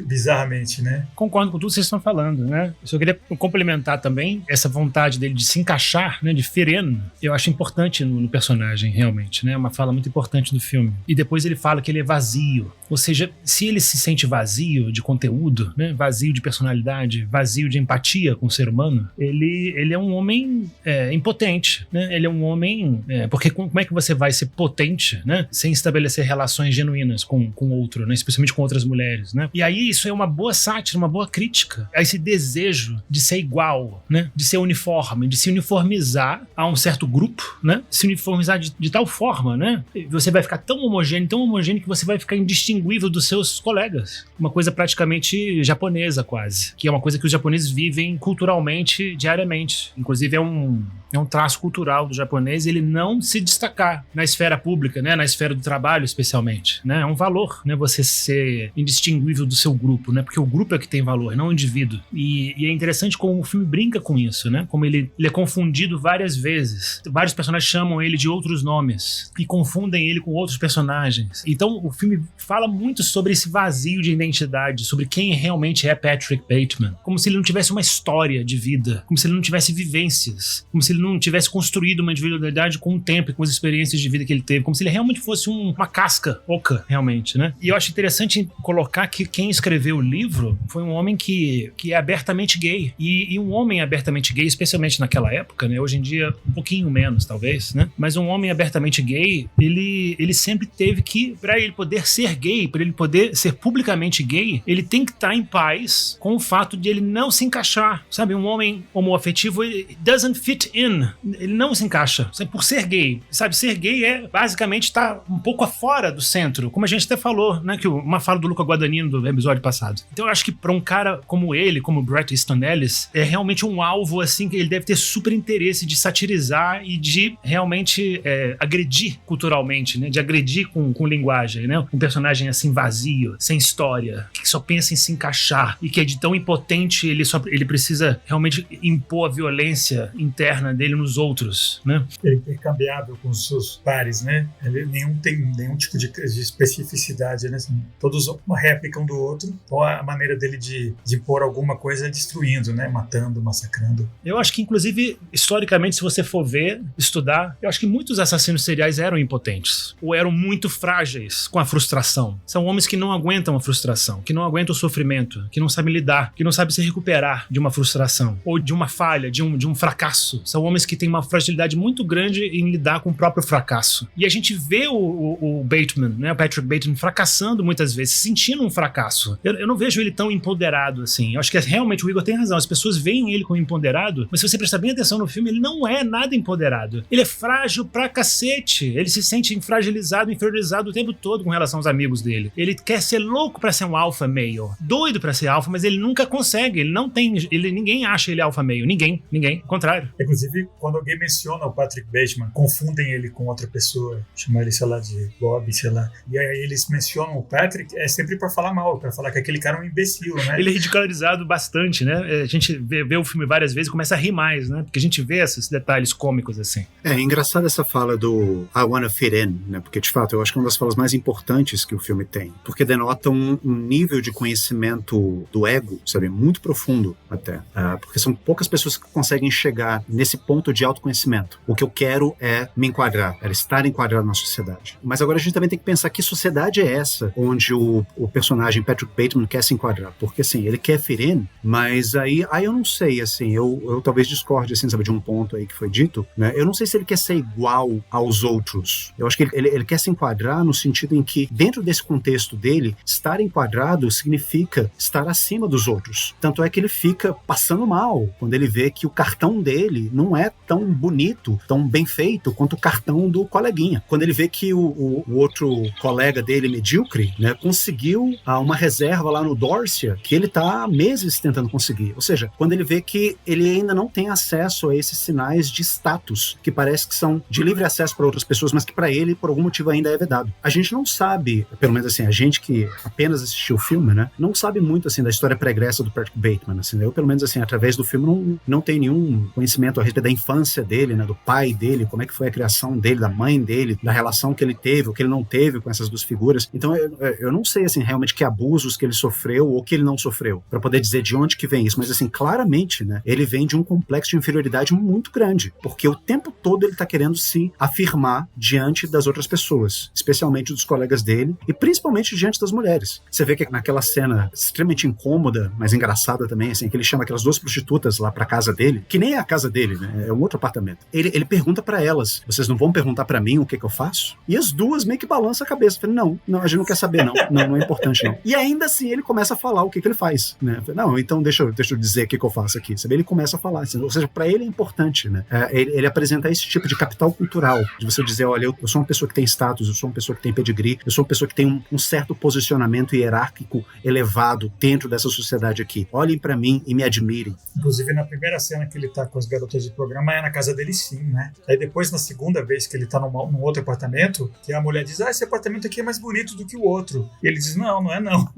[SPEAKER 1] bizarramente, né?
[SPEAKER 2] Concordo com tudo que vocês estão falando, né? Eu só queria complementar também essa vontade dele de se encaixar, né? De Firen. Eu acho importante no personagem, realmente, né? Uma fala muito importante do filme. E depois ele fala que ele é vazio. Ou seja, se ele se sente vazio de conteúdo, né? Vazio de personalidade, vazio de empatia com o ser humano, ele é um homem impotente, né? Ele é um homem... porque como é que você vai ser potente, né? Sem estabelecer relações genuínas com outro, né? Especialmente com outras mulheres, né? E aí isso é uma boa sátira, uma boa crítica a esse desejo de ser igual, né? De ser uniforme, de se uniformizar a um certo grupo, né? Se uniformizar de tal forma, né? Você vai ficar tão homogêneo que você vai ficar indistinguível dos seus colegas. Uma coisa praticamente japonesa quase, que é uma coisa que os japoneses vivem culturalmente diariamente. Inclusive é um traço cultural do japonês ele não se destacar na esfera pública, né? Na esfera do trabalho especialmente, né? É um valor, né? Você ser indistinguível do seu grupo, né? Porque o grupo é que tem valor, não o indivíduo. E é interessante como o filme brinca com isso, né? Como ele é confundido várias vezes. Vários personagens chamam ele de outros nomes e confundem ele com outros personagens. Então o filme fala muito sobre esse vazio de identidade, sobre quem realmente é Patrick Bateman. Como se ele não tivesse uma história de vida, como se ele não tivesse vivências, como se ele não tivesse construído uma individualidade com o tempo e com as experiências de vida que ele teve, como se ele realmente fosse uma casca oca, realmente, né? E eu acho interessante colocar que quem escreveu o livro foi um homem que é abertamente gay. E um homem abertamente gay, especialmente naquela época, né? Hoje em dia, um pouquinho menos, talvez, né? Mas um homem abertamente gay, ele sempre teve que, pra ele poder ser gay, pra ele poder ser publicamente gay, ele tem que estar em paz com o fato de ele não se encaixar, sabe? Um homem homoafetivo, ele doesn't fit in, ele não se encaixa, sabe? Por ser gay, sabe? Ser gay é basicamente estar um pouco fora do centro, como a gente até falou, né? Que uma fala do Luca Guadagnino do episódio passado. Então eu acho que pra um cara como ele, como Bret Easton Ellis, é realmente um alvo, assim, que ele deve ter super interesse de satirizar e de realmente agredir culturalmente, né? De agredir com linguagem, né? Um personagem assim vazio, sem história, que só pensa em se encaixar e que é de tão impotente, ele precisa realmente impor a violência interna dele nos outros, né?
[SPEAKER 1] Ele é intercambiável com os seus pares, né? Ele tem nenhum tipo de especificidade, né? Assim, todos uma réplica um do outro, ou a maneira dele de impor alguma coisa destruindo, né? Matando, massacrando.
[SPEAKER 2] Eu acho que, inclusive, historicamente, se você for ver, estudar, eu acho que muitos assassinos seriais eram impotentes, ou eram muito frágeis com a frustração. São homens que não aguentam a frustração, que não aguentam o sofrimento, que não sabem lidar, que não sabem se recuperar de uma frustração, ou de uma falha, de um fracasso. São homens que têm uma fragilidade muito grande em lidar com o próprio fracasso. E a gente vê o Bateman, né, o Patrick Bateman, fracassando muitas vezes, sentindo um fracasso. Eu não vejo ele tão empoderado assim. Eu acho que realmente o Igor tem razão. As pessoas veem ele como empoderado, mas se você prestar bem atenção no filme, ele não é nada empoderado. Ele é frágil pra cacete. Ele se sente fragilizado, inferiorizado o tempo todo com relação aos amigos dele. Ele quer ser louco pra ser um alpha male, doido pra ser alpha, mas ele nunca consegue. Ninguém acha ele alpha male. Ninguém. Ao contrário.
[SPEAKER 1] Inclusive, quando alguém menciona o Patrick Bateman, confundem ele com outra pessoa, chamam ele, sei lá, de Bob, sei lá. E aí eles mencionam o Patrick, é sempre pra falar mal, pra falar que aquele cara é um imbecil, né?
[SPEAKER 2] Ele é ridicularizado bastante, né? A gente vê o filme várias vezes e começa a rir mais, né? Porque a gente vê esses detalhes cômicos assim.
[SPEAKER 3] É engraçado essa fala do I wanna fit in, né? Porque, de fato, eu acho que é uma das falas mais importantes que o filme tem. Porque denota um nível de conhecimento do ego, sabe? Muito profundo até. Porque são poucas pessoas que conseguem chegar nesse ponto de autoconhecimento. O que eu quero é me enquadrar, é estar enquadrado na sociedade. Mas agora a gente também tem que pensar que sociedade é essa onde o personagem Patrick Bateman quer se enquadrar. Porque, assim, ele quer fit in, mas aí eu não sei, assim, eu talvez discorde, assim, sabe, de um ponto aí que foi dito, né? Eu não sei se ele quer ser igual aos outros. Eu acho que ele quer se enquadrar no sentido em que, dentro desse contexto dele, estar enquadrado significa estar acima dos outros. Tanto é que ele fica passando mal quando ele vê que o cartão dele não é tão bonito, tão bem feito quanto o cartão do coleguinha. Quando ele vê que o outro colega dele, medíocre, né, conseguiu uma reserva lá no Dorsia que ele tá há meses tentando conseguir. Ou seja, quando ele vê que ele ainda não tem acesso a esses sinais de status, que parece que são de livre acesso para outras pessoas, mas que para ele, por algum motivo, ainda é vedado. A gente não sabe, pelo menos assim, a gente que apenas assistiu o filme, né, não sabe muito, assim, da história pregressa do Patrick Bateman, assim, eu, pelo menos, assim, através do filme, não tenho nenhum conhecimento a respeito da infância dele, né, do pai dele, como é que foi a criação dele, da mãe dele, da relação que ele teve, ou que ele não teve com essas duas figuras. Então, eu não sei, assim, realmente que abusos que ele sofreu ou que ele não sofreu, para poder dizer de onde que vem isso, mas, assim, claramente, né, ele vem de um complexo de inferioridade muito grande, porque o tempo todo ele tá querendo se afirmar diante das outras pessoas, especialmente dos colegas dele, e principalmente diante das mulheres. Você vê que naquela cena extremamente incômoda, mas engraçada também, assim, que ele chama aquelas duas prostitutas lá pra casa dele, que nem é a casa dele, né, é um outro apartamento. Ele pergunta pra elas, vocês não vão perguntar pra mim o que eu faço? E as duas meio que balançam a cabeça. Falei, não, a gente não quer saber, não é importante, não. E ainda assim ele começa a falar o que ele faz, né? Falei, não, então deixa eu dizer o que eu faço aqui, sabe? Ele começa a falar, assim, ou seja, pra ele é importante, né? Ele apresenta esse tipo de capital cultural, de você dizer, olha, eu sou uma pessoa que tem status, eu sou uma pessoa que tem pedigree, eu sou uma pessoa que tem um certo posicionamento hierárquico elevado dentro dessa sociedade aqui. Olhem pra mim e me admirem.
[SPEAKER 1] Inclusive, na primeira cena que ele tá com as garotas de programa, é na casa dele sim, né? Aí depois, na segunda vez que ele tá num outro apartamento, que a mulher diz, esse apartamento aqui é mais bonito do que o outro. E ele diz, não é não.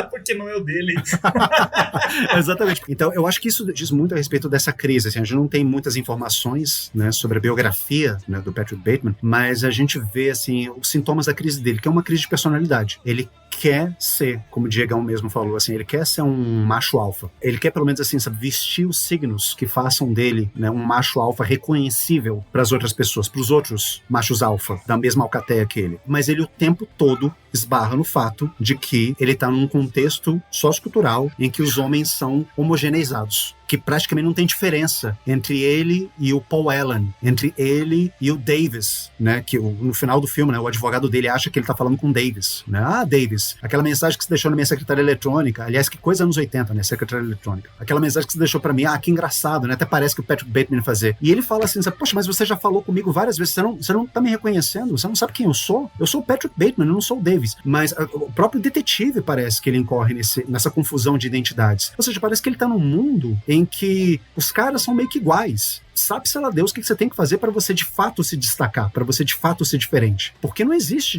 [SPEAKER 1] Porque não é o dele.
[SPEAKER 3] Exatamente. Então, eu acho que isso diz muito a respeito dessa crise. Assim, a gente não tem muitas informações, né, sobre a biografia, né, do Patrick Bateman, mas a gente vê assim, os sintomas da crise dele, que é uma crise de personalidade. Ele quer ser, como o Diegão mesmo falou, assim, ele quer ser um macho alfa. Ele quer, pelo menos assim, sabe, vestir os signos que façam dele, né, um macho alfa reconhecível para as outras pessoas, para os outros machos alfa, da mesma alcateia que ele. Mas ele o tempo todo esbarra no fato de que ele está num contexto sociocultural em que os homens são homogeneizados, que praticamente não tem diferença entre ele e o Paul Allen, entre ele e o Davis, né, que no final do filme, né, o advogado dele acha que ele tá falando com o Davis, né, Davis, aquela mensagem que você deixou na minha secretária eletrônica, aliás, que coisa anos 80, né, secretária eletrônica, aquela mensagem que você deixou pra mim, que engraçado, né, até parece que o Patrick Bateman ia fazer, e ele fala assim, poxa, mas você já falou comigo várias vezes, você não tá me reconhecendo, você não sabe quem eu sou o Patrick Bateman, eu não sou o Davis, mas o próprio detetive parece que ele incorre nessa confusão de identidades, ou seja, parece que ele tá num mundo em que os caras são meio que iguais. Sabe-se lá Deus o que você tem que fazer para você de fato se destacar, para você de fato ser diferente. Porque não existe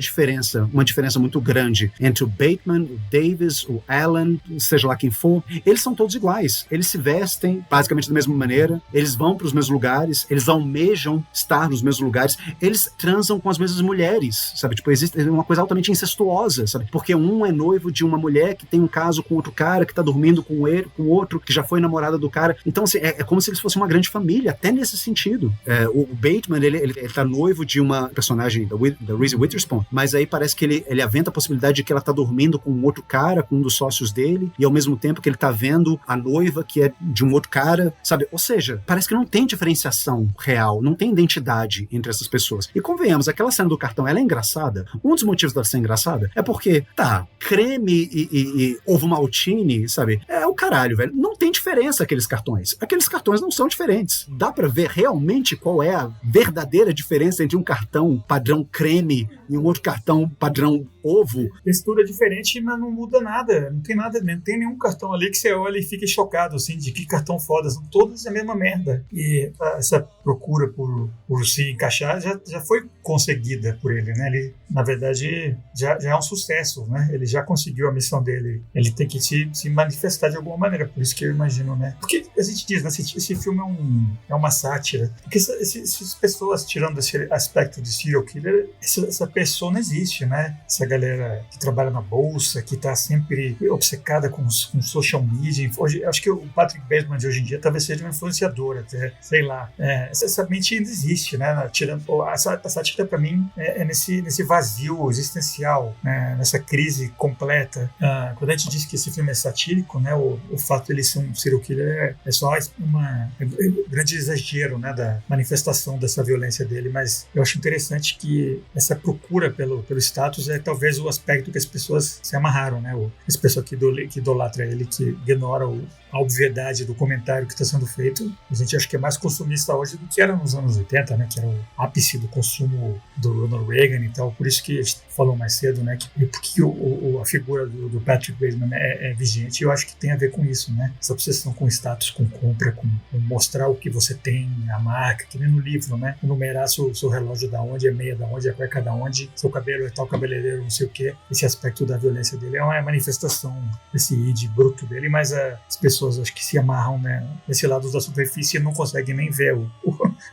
[SPEAKER 3] uma diferença muito grande entre o Bateman, o Davis, o Allen, seja lá quem for. Eles são todos iguais. Eles se vestem basicamente da mesma maneira, eles vão para os mesmos lugares, eles almejam estar nos mesmos lugares, eles transam com as mesmas mulheres, sabe? Tipo, existe uma coisa altamente incestuosa, sabe? Porque um é noivo de uma mulher que tem um caso com outro cara, que tá dormindo com ele, com outro, que já foi namorada do cara. Então, assim, é como se eles fossem uma grande família, até nesse sentido. O Bateman, ele tá noivo de uma personagem da Reese Witherspoon, mas aí parece que ele aventa a possibilidade de que ela tá dormindo com um outro cara, com um dos sócios dele, e ao mesmo tempo que ele tá vendo a noiva que é de um outro cara, sabe? Ou seja, parece que não tem diferenciação real, não tem identidade entre essas pessoas. E convenhamos, aquela cena do cartão, ela é engraçada. Um dos motivos dela ser engraçada é porque, creme e ovo maltine, sabe? É o caralho, velho. Não tem diferença aqueles cartões. Aqueles cartões não são diferentes. Dá pra ver realmente qual é a verdadeira diferença entre um cartão padrão creme e um outro cartão padrão ovo.
[SPEAKER 1] Textura diferente, mas não muda nada. Não tem nenhum cartão ali que você olha e fique chocado, assim, de que cartão foda. São todos a mesma merda. E essa procura por se encaixar já foi conseguida por ele, né? Ele, na verdade, já é um sucesso, né? Ele já conseguiu a missão dele. Ele tem que se manifestar de alguma maneira. Por isso que eu imagino, né? Porque a gente diz, né? Esse filme é uma sátira. Porque essas pessoas, tirando esse aspecto de serial killer, essa pessoa não existe, né? Essa galera que trabalha na bolsa, que tá sempre obcecada com social media. Hoje, acho que o Patrick Bateman de hoje em dia talvez seja um influenciador até, sei lá. Essa mente ainda existe, né? A sátira pra mim é nesse vazio existencial, né? Nessa crise completa. Quando a gente diz que esse filme é satírico, né? O fato de ele ser um serial killer é só um grande exagero, né? Da manifestação dessa violência dele, mas eu acho interessante que essa procura pelo status é talvez o aspecto que as pessoas se amarraram, né? Essa pessoa que idolatra ele, que ignora a obviedade do comentário que está sendo feito. A gente acha que é mais consumista hoje do que era nos anos 80, né? Que era o ápice do consumo do Ronald Reagan e tal. Por isso que a gente falou mais cedo, né? Porque a figura do Patrick Bateman é vigente. E eu acho que tem a ver com isso, né? Essa obsessão com status, com compra, com mostrar o que você tem, a marca, que nem no livro, né? Numerar seu relógio da onde, a meia da onde, a cueca da onde, seu cabelo é tal cabeleireiro, não sei o quê. Esse aspecto da violência dele é uma manifestação desse id bruto dele, mas as pessoas acho que se amarram, né, nesse lado da superfície e não conseguem nem ver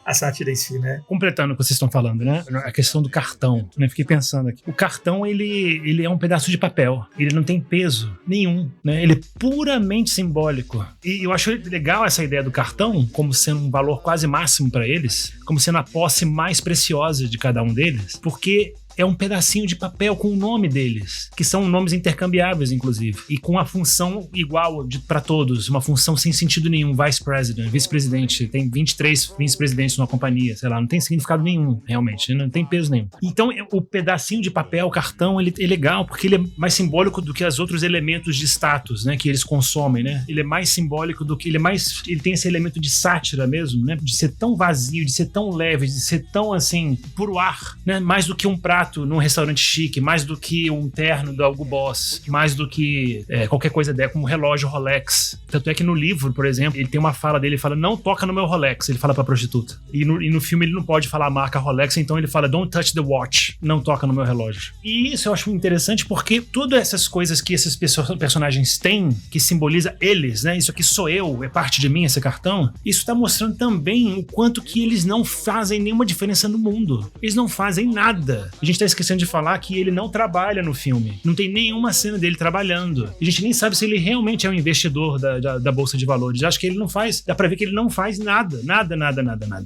[SPEAKER 1] a sátira em si, né?
[SPEAKER 2] Completando o que vocês estão falando, né? A questão do cartão, né? Fiquei pensando aqui. O cartão, ele é um pedaço de papel. Ele não tem peso nenhum, né? Ele é puramente simbólico. E eu acho legal essa ideia do cartão como sendo um valor quase máximo para eles, como sendo a posse mais preciosa de cada um deles, porque é um pedacinho de papel com o nome deles, que são nomes intercambiáveis, inclusive, e com a função igual para todos, uma função sem sentido nenhum, vice-presidente, tem 23 vice-presidentes numa companhia, sei lá, não tem significado nenhum, realmente, não tem peso nenhum. Então, o pedacinho de papel, o cartão, ele é legal, porque ele é mais simbólico do que os outros elementos de status, né, que eles consomem, né? Ele é mais simbólico do que, ele tem esse elemento de sátira mesmo, né, de ser tão vazio, de ser tão leve, de ser tão, assim, puro ar, né, mais do que um prato num restaurante chique, mais do que um terno do Hugo Boss, mais do que qualquer coisa como um relógio Rolex. Tanto é que no livro, por exemplo, ele tem uma fala dele, ele fala, não toca no meu Rolex, ele fala pra prostituta. E no filme ele não pode falar a marca Rolex, então ele fala, don't touch the watch, não toca no meu relógio. E isso eu acho interessante porque todas essas coisas que esses personagens têm, que simboliza eles, né, isso aqui sou eu, é parte de mim esse cartão, isso tá mostrando também o quanto que eles não fazem nenhuma diferença no mundo. Eles não fazem nada. A gente tá esquecendo de falar que ele não trabalha no filme. Não tem nenhuma cena dele trabalhando. A gente nem sabe se ele realmente é um investidor da Bolsa de Valores. Acho que ele não faz, dá pra ver que ele não faz nada. Nada.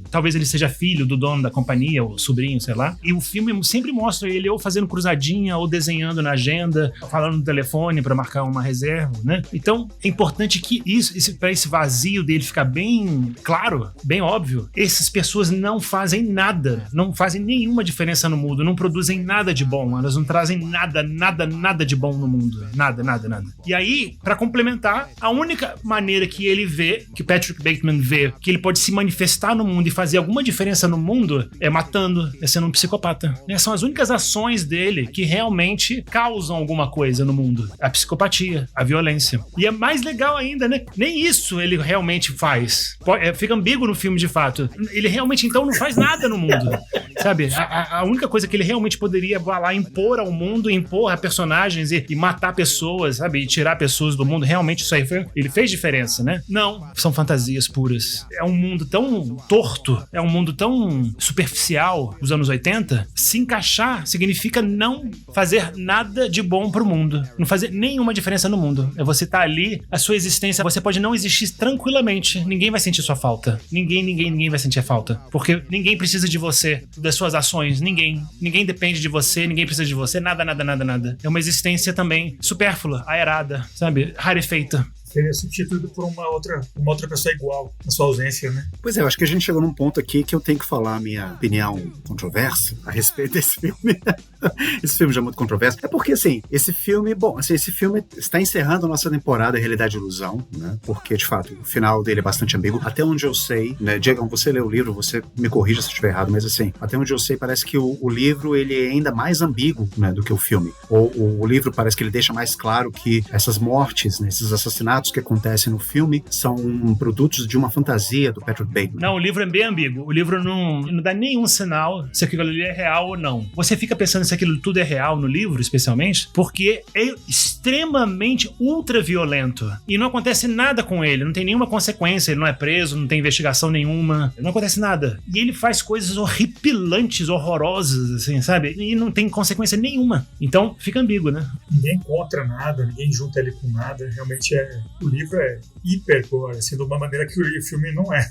[SPEAKER 2] Talvez ele seja filho do dono da companhia, ou sobrinho, sei lá. E o filme sempre mostra ele ou fazendo cruzadinha, ou desenhando na agenda, falando no telefone pra marcar uma reserva, né? Então, é importante que pra esse vazio dele ficar bem claro, bem óbvio, essas pessoas não fazem nada, não fazem nenhuma diferença no mundo, não produzem nada de bom, elas não trazem nada de bom no mundo. Nada. E aí, pra complementar, a única maneira que ele vê, que Patrick Bateman vê, que ele pode se manifestar no mundo e fazer alguma diferença no mundo, é matando, é sendo um psicopata. São as únicas ações dele que realmente causam alguma coisa no mundo. A psicopatia, a violência. E é mais legal ainda, né? Nem isso ele realmente faz. Fica ambíguo no filme, de fato. Ele realmente, então, não faz nada no mundo. Sabe? A única coisa que ele realmente poderia lá impor ao mundo, impor a personagens e matar pessoas, sabe? E tirar pessoas do mundo, realmente isso aí ele fez diferença, né? Não, são fantasias puras. É um mundo tão torto, é um mundo tão superficial dos anos 80. Se encaixar significa não fazer nada de bom pro mundo. Não fazer nenhuma diferença no mundo. É você estar ali, a sua existência, você pode não existir tranquilamente. Ninguém vai sentir sua falta. Ninguém vai sentir a falta. Porque ninguém precisa de você, das suas ações. Ninguém depende de você, ninguém precisa de você. Nada. É uma existência também supérflua, aerada, sabe? Rarefeita.
[SPEAKER 1] Seria substituído por uma outra pessoa igual, na sua ausência, né?
[SPEAKER 3] Pois é, eu acho que a gente chegou num ponto aqui que eu tenho que falar a minha opinião controversa a respeito desse filme. Esse filme já é muito controverso. É porque, assim, esse filme está encerrando a nossa temporada Realidade e Ilusão, né? Porque, de fato, o final dele é bastante ambíguo. Até onde eu sei, né? Diego, você leu o livro, você me corrija se eu estiver errado, mas, assim, até onde eu sei, parece que o livro, ele é ainda mais ambíguo, né, do que o filme. O livro parece que ele deixa mais claro que essas mortes, né, esses assassinatos que acontecem no filme são produtos de uma fantasia do Patrick Bateman.
[SPEAKER 2] Não, o livro é bem ambíguo. O livro não dá nenhum sinal se aquilo ali é real ou não. Você fica pensando se aquilo tudo é real no livro, especialmente, porque é extremamente ultra violento. E não acontece nada com ele, não tem nenhuma consequência, ele não é preso, não tem investigação nenhuma, não acontece nada. E ele faz coisas horripilantes, horrorosas, assim, sabe? E não tem consequência nenhuma. Então, fica ambíguo, né?
[SPEAKER 1] Ninguém encontra nada, ninguém junta ele com nada. Realmente o livro é hiper gore, assim, de uma maneira que o filme não é.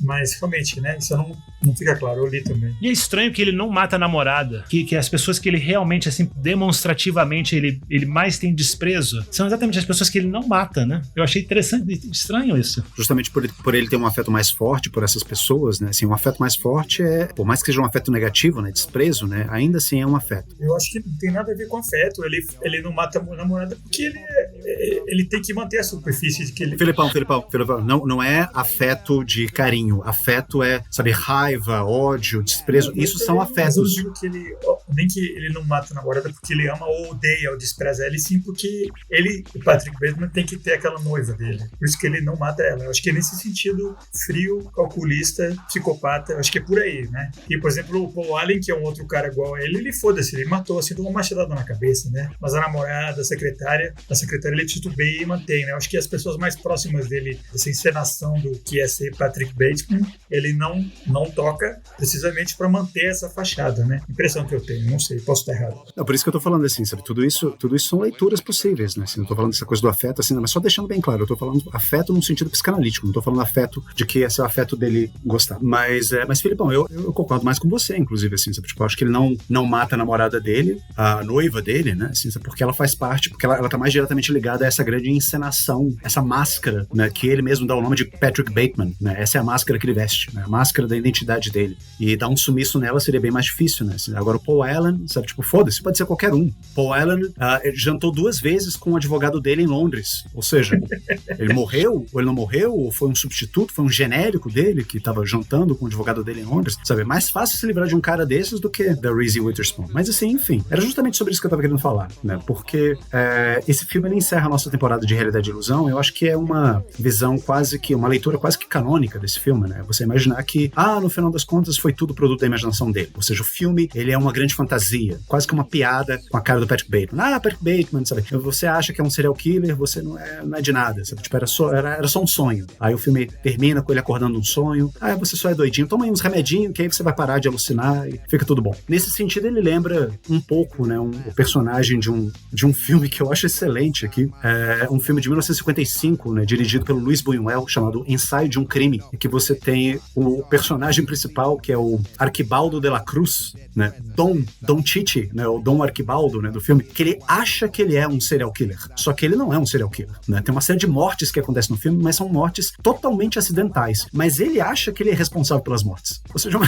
[SPEAKER 1] Mas realmente, né, isso não fica claro, eu li também.
[SPEAKER 2] E é estranho que ele não mata a namorada, que as pessoas que ele realmente, assim, demonstrativamente ele mais tem desprezo, são exatamente as pessoas que ele não mata, né? Eu achei interessante, estranho isso.
[SPEAKER 3] Justamente por ele ter um afeto mais forte por essas pessoas, né, assim, um afeto mais forte por mais que seja um afeto negativo, né, desprezo, né, ainda assim é um afeto.
[SPEAKER 1] Eu acho que não tem nada a ver com afeto, ele não mata a namorada porque ele tem que manter a superfície de que ele...
[SPEAKER 3] Filipão, não é afeto de carinho, afeto é, sabe, raiva, ódio, desprezo, isso são afetos.
[SPEAKER 1] Eu digo que nem que ele não mata a namorada porque ele ama ou odeia ou despreza ela, e sim porque o Patrick Bateman, tem que ter aquela noiva dele, por isso que ele não mata ela. Eu acho que é nesse sentido frio, calculista, psicopata, eu acho que é por aí, né? E, por exemplo, o Paul Allen, que é um outro cara igual a ele foda-se, ele matou, assim, de uma machadada na cabeça, né? Mas a namorada, a secretária ele titubeia e mantém, né? Eu acho que as pessoas mais próximas dele, essa encenação do que é ser Patrick Bateman, ele não toca precisamente para manter essa fachada, né? Impressão que eu tenho. não sei, posso estar errado.
[SPEAKER 3] Não, por isso que eu tô falando assim, sabe, tudo isso são leituras possíveis, né, assim, não tô falando dessa coisa do afeto, assim, não, mas só deixando bem claro, eu tô falando afeto num sentido psicanalítico, não tô falando afeto de que esse é o afeto dele gostar. Mas Filipão, eu concordo mais com você, inclusive, assim, sabe, tipo, eu acho que ele não mata a namorada dele, a noiva dele, né, assim, sabe, porque ela faz parte, porque ela tá mais diretamente ligada a essa grande encenação, essa máscara, né, que ele mesmo dá o nome de Patrick Bateman, né, essa é a máscara que ele veste, né, a máscara da identidade dele, e dar um sumiço nela seria bem mais difícil, né, assim, agora o Paul Allen, sabe, tipo, foda-se, pode ser qualquer um. Paul Allen jantou 2 vezes com o advogado dele em Londres, ou seja, ele morreu, ou ele não morreu, ou foi um substituto, foi um genérico dele que tava jantando com o advogado dele em Londres, sabe, é mais fácil se livrar de um cara desses do que da Reese Witherspoon, mas assim, enfim, era justamente sobre isso que eu tava querendo falar, né, porque esse filme ele encerra a nossa temporada de Realidade e Ilusão, eu acho que é uma visão quase que, uma leitura quase que canônica desse filme, né, você imaginar que, no final das contas foi tudo produto da imaginação dele, ou seja, o filme, ele é uma grande fantasia, quase que uma piada com a cara do Patrick Bateman. Patrick Bateman, sabe, você acha que é um serial killer, você não é de nada, sabe, tipo, era só um sonho, aí o filme termina com ele acordando um sonho, você só é doidinho, toma aí uns remedinhos que aí você vai parar de alucinar e fica tudo bom. Nesse sentido, ele lembra um pouco, né, o personagem de um filme que eu acho excelente aqui, um filme de 1955, né, dirigido pelo Luis Buñuel, chamado Ensaio de um Crime, em que você tem o personagem principal, que é o Arquibaldo de la Cruz, né, Don Chichi, né, o Dom Arquibaldo, né, do filme, que ele acha que ele é um serial killer, só que ele não é um serial killer, né, tem uma série de mortes que acontecem no filme, mas são mortes totalmente acidentais, mas ele acha que ele é responsável pelas mortes, ou seja,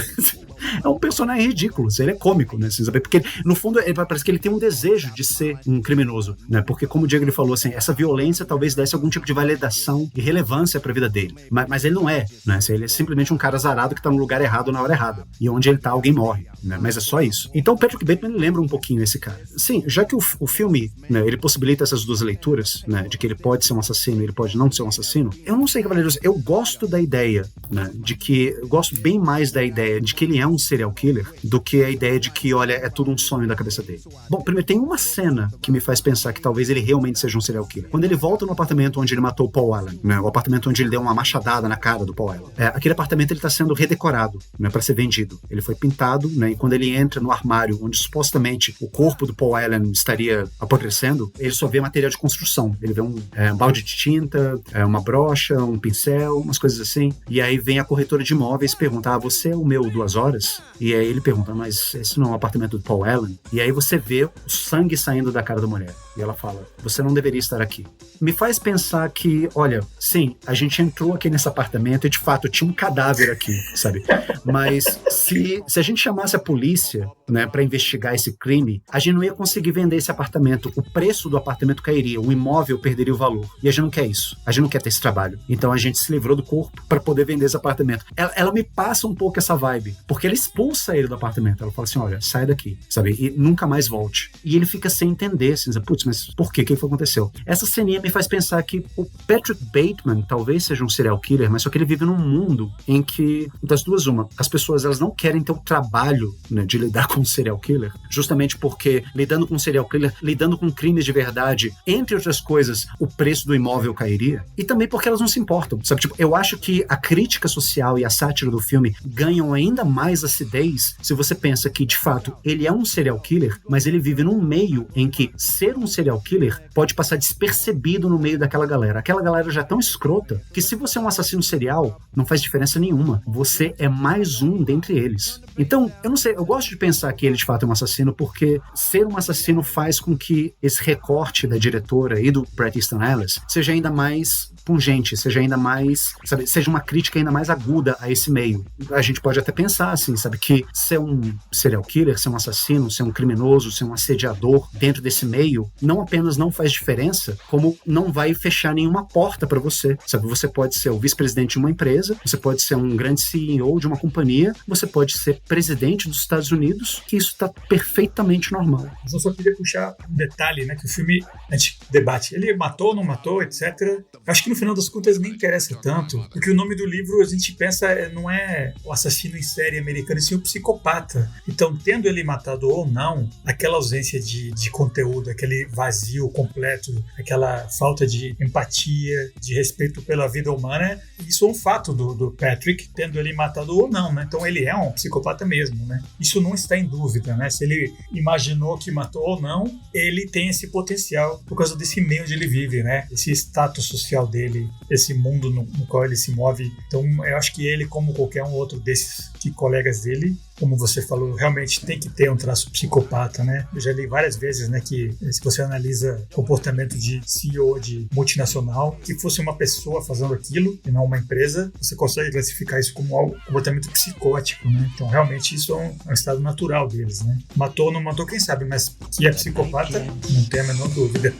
[SPEAKER 3] é um personagem ridículo, ele é cômico, né, porque no fundo parece que ele tem um desejo de ser um criminoso, né, porque como o Diego ele falou, assim, essa violência talvez desse algum tipo de validação e relevância pra vida dele, mas ele não é, né, ele é simplesmente um cara azarado que tá no lugar errado na hora errada, e onde ele tá alguém morre, né, mas é só isso. Então o Patrick Bateman lembra um pouquinho esse cara. Sim, já que o filme, né, ele possibilita essas 2 leituras, né, de que ele pode ser um assassino e ele pode não ser um assassino, eu não sei, Cavaleiros, eu gosto da ideia, né, de que, eu gosto bem mais da ideia de que ele é um serial killer do que a ideia de que, olha, é tudo um sonho da cabeça dele. Bom, primeiro tem uma cena que me faz pensar que talvez ele realmente seja um serial killer. Quando ele volta no apartamento onde ele matou o Paul Allen, né, o apartamento onde ele deu uma machadada na cara do Paul Allen, aquele apartamento ele tá sendo redecorado, né, para ser vendido. Ele foi pintado, né, e quando ele entra no armário onde supostamente o corpo do Paul Allen estaria apodrecendo, ele só vê material de construção. Ele vê um balde de tinta, uma brocha, um pincel, umas coisas assim. E aí vem a corretora de imóveis e pergunta, você é o meu 2 horas? E aí ele pergunta, mas esse não é um apartamento do Paul Allen? E aí você vê o sangue saindo da cara da mulher. E ela fala, você não deveria estar aqui. Me faz pensar que, olha, sim, a gente entrou aqui nesse apartamento e de fato tinha um cadáver aqui, sabe? Mas se a gente chamasse a polícia, né, para investigar esse crime, a gente não ia conseguir vender esse apartamento. O preço do apartamento cairia, o imóvel perderia o valor. E a gente não quer isso. A gente não quer ter esse trabalho. Então a gente se livrou do corpo para poder vender esse apartamento. Ela me passa um pouco essa vibe, porque ela expulsa ele do apartamento. Ela fala assim, olha, sai daqui, sabe? E nunca mais volte. E ele fica sem entender, assim, putz, mas por quê? O que foi que aconteceu? Essa ceninha me faz pensar que o Patrick Bateman talvez seja um serial killer, mas só que ele vive num mundo em que, das duas uma, as pessoas elas não querem ter o trabalho, né, de lidar com um serial killer, justamente porque lidando com um serial killer, lidando com crimes de verdade, entre outras coisas, o preço do imóvel cairia, e também porque elas não se importam, sabe? Tipo, eu acho que a crítica social e a sátira do filme ganham ainda mais acidez se você pensa que, de fato, ele é um serial killer, mas ele vive num meio em que ser um serial killer pode passar despercebido no meio daquela galera. Aquela galera já é tão escrota que se você é um assassino serial, não faz diferença nenhuma. Você é mais um dentre eles. Então, eu não sei, eu gosto de pensar que ele de fato é um assassino porque ser um assassino faz com que esse recorte da diretora e do Bret Easton Ellis seja ainda mais pungente, seja ainda mais, sabe, seja uma crítica ainda mais aguda a esse meio. A gente pode até pensar assim, sabe, que ser um serial killer, ser um assassino, ser um criminoso, ser um assediador dentro desse meio, não apenas não faz diferença, como não vai fechar nenhuma porta para você, sabe? Você pode ser o vice-presidente de uma empresa, você pode ser um grande CEO de uma companhia, você pode ser presidente dos Estados Unidos, que isso está perfeitamente normal.
[SPEAKER 1] Mas eu só queria puxar um detalhe, né, que o filme, a gente debate, ele matou, não matou, etc. Eu acho que no final das contas nem interessa tanto, porque o nome do livro a gente pensa não é o assassino em série americano, sim o psicopata. Então, tendo ele matado ou não, aquela ausência de conteúdo, aquele vazio completo, aquela falta de empatia, de respeito pela vida humana, isso é um fato do Patrick, tendo ele matado ou não, né? Então ele é um psicopata mesmo, né? Isso não está em dúvida, né? Se ele imaginou que matou ou não, ele tem esse potencial por causa desse meio onde ele vive, né? Esse status social dele, esse mundo no qual ele se move. Então eu acho que ele, como qualquer um outro desses colegas dele, como você falou, realmente tem que ter um traço psicopata, né? Eu já li várias vezes, né, que se você analisa comportamento de CEO de multinacional, se fosse uma pessoa fazendo aquilo e não uma empresa, você consegue classificar isso como algo, comportamento psicótico, né? Então, realmente, isso é um estado natural deles, né? Matou ou não matou, quem sabe, mas que é psicopata, não tem a menor dúvida.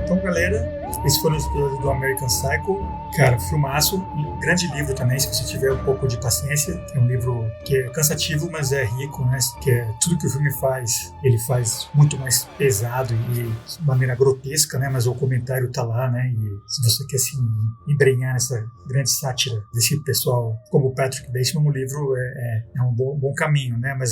[SPEAKER 1] Então, galera, esse foi o episódio do American Psycho. Cara, filmaço, um grande livro também, se você tiver um pouco de paciência. É um livro que é cansativo, mas é rico, né? Que é tudo que o filme faz, ele faz muito mais pesado e de maneira grotesca, né? Mas o comentário tá lá, né? E se você quer se embrenhar nessa grande sátira desse pessoal como o Patrick Bateman, o livro é um bom caminho, né? Mas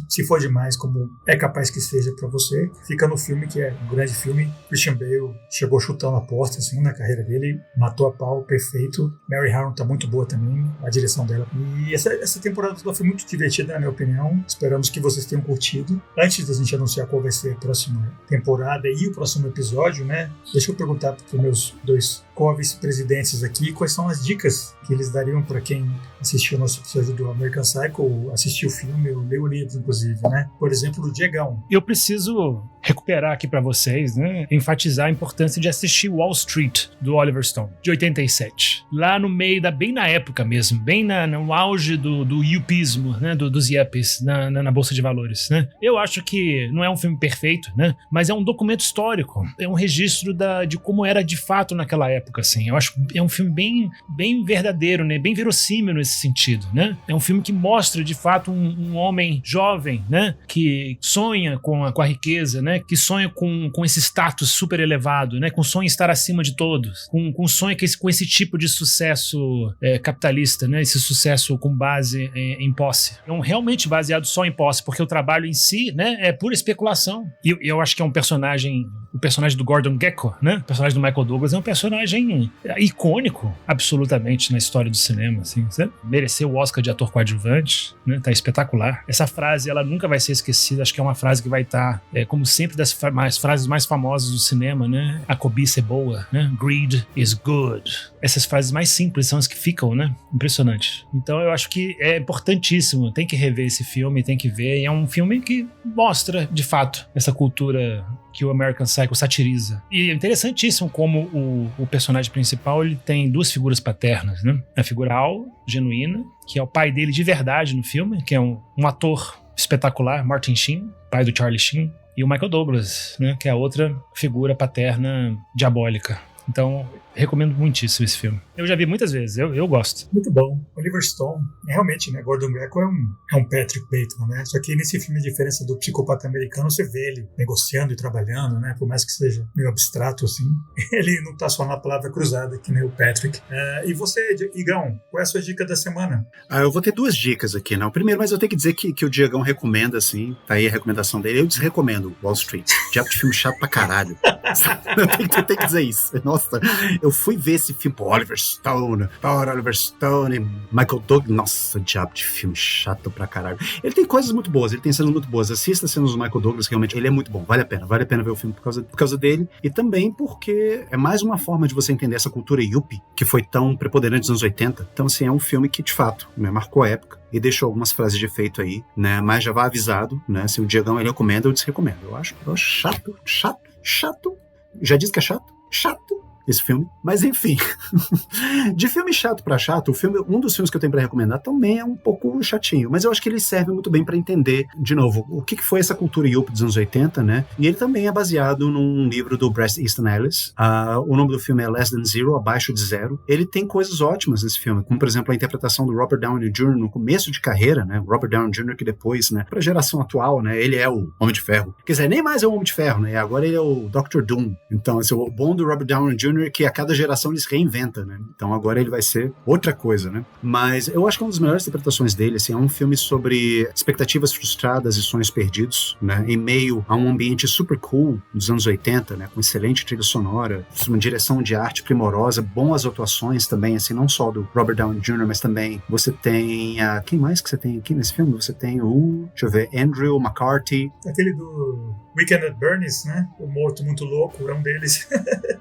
[SPEAKER 1] se for demais, como é capaz que seja pra você, fica no filme, que é um grande filme. Christian Bale chegou chutando a porta, assim, na carreira dele, matou a pau, perfeito. Mary Harron tá muito boa também, a direção dela. E essa temporada toda foi muito divertida, na minha opinião. Esperamos que vocês tenham curtido. Antes da gente anunciar qual vai ser a próxima temporada e o próximo episódio, né? Deixa eu perguntar para os meus dois co-vice-presidentes aqui quais são as dicas que eles dariam para quem assistiu o nosso episódio do American Psycho, assistiu o filme, ou leu o livro, inclusive, né? Por exemplo, o Diegão.
[SPEAKER 2] Eu preciso recuperar aqui para vocês, né? Enfatizar a importância de assistir Wall Street, do Oliver Stone, de 87. Lá no meio, bem na época mesmo, bem no auge do yupismo, né? Dos yuppies na Bolsa de Valores, né? Eu acho que não é um filme perfeito, né? Mas é um documento histórico, é um registro de como era de fato naquela época, assim. Eu acho que é um filme bem verdadeiro, né? Bem verossímil nesse sentido, né? É um filme que mostra de fato um homem jovem, né? Que sonha com a riqueza, né? Que sonha com esse status super elevado, né? Com sonho em estar acima de todos, com sonho com esse tipo de sucesso capitalista, né? Esse sucesso com base em posse. É realmente baseado só em posse, porque o trabalho em si, né? É pura especulação. E eu acho que é o personagem do Gordon Gekko, né? O personagem do Michael Douglas é um personagem icônico, absolutamente, na história do cinema, assim. Mereceu o Oscar de ator coadjuvante, né? Tá espetacular. Essa frase, ela nunca vai ser esquecida. Acho que é uma frase que vai estar, como sempre, das frases mais famosas do cinema, né? A cobiça é boa, né? Greed is good. Essas frases mais simples são as que ficam, né? Impressionante. Então eu acho que é importantíssimo. Tem que rever esse filme, tem que ver. E é um filme que mostra, de fato, essa cultura que o American Psycho satiriza. E é interessantíssimo como o personagem principal, ele tem duas figuras paternas, né? A figura Al, genuína, que é o pai dele de verdade no filme, que é um ator espetacular, Martin Sheen, pai do Charlie Sheen, e o Michael Douglas, né? Que é a outra figura paterna diabólica. Então, recomendo muitíssimo esse filme. Eu já vi muitas vezes, eu gosto.
[SPEAKER 1] Muito bom. Oliver Stone, realmente, né? Gordon Gekko é um Patrick Bateman, né? Só que nesse filme, a diferença do psicopata americano, você vê ele negociando e trabalhando, né? Por mais que seja meio abstrato, assim. Ele não tá só na palavra cruzada, que nem o Patrick. E você, Igão, qual é a sua dica da semana?
[SPEAKER 3] Eu vou ter duas dicas aqui, né? O primeiro, mas eu tenho que dizer que o Diegão recomenda, assim. Tá aí a recomendação dele. Eu desrecomendo Wall Street. Diabo de filme chato pra caralho. Eu tenho que dizer isso. Nossa, eu fui ver esse filme por Oliver Stone, Michael Douglas. Nossa, diabo de filme chato pra caralho. Ele tem coisas muito boas, ele tem cenas muito boas. Assista as cenas do Michael Douglas, realmente ele é muito bom. Vale a pena ver o filme por causa dele. E também porque é mais uma forma de você entender essa cultura yuppie que foi tão preponderante nos anos 80. Então, assim, é um filme que, de fato, marcou a época e deixou algumas frases de efeito aí, né? Mas já vai avisado, né? Se o Diegão ele recomenda, eu desrecomendo. Eu acho chato. Já disse que é chato? Chato. esse filme. Mas enfim, de filme chato pra chato, um dos filmes que eu tenho pra recomendar também é um pouco chatinho, mas eu acho que ele serve muito bem pra entender, de novo, o que foi essa cultura Yuppie dos anos 80, né? E ele também é baseado num livro do Bret Easton Ellis. O nome do filme é Less Than Zero, Abaixo de Zero. Ele tem coisas ótimas nesse filme, como, por exemplo, a interpretação do Robert Downey Jr. no começo de carreira, né? Robert Downey Jr. que depois, né, pra geração atual, né, ele é o Homem de Ferro. Quer dizer, nem mais é o Homem de Ferro, né? Agora ele é o Dr. Doom. Então, esse é o bom do Robert Downey Jr. que a cada geração ele se reinventa, né? Então agora ele vai ser outra coisa, né? Mas eu acho que é uma das melhores interpretações dele, assim, é um filme sobre expectativas frustradas e sonhos perdidos, né? Em meio a um ambiente super cool dos anos 80, né? Com excelente trilha sonora, uma direção de arte primorosa, boas atuações também, assim, não só do Robert Downey Jr., mas também você tem quem mais que você tem aqui nesse filme? Você tem deixa eu ver, Andrew McCarthy.
[SPEAKER 1] Aquele do Weekend at Bernie's, né? O Morto Muito Louco é um deles,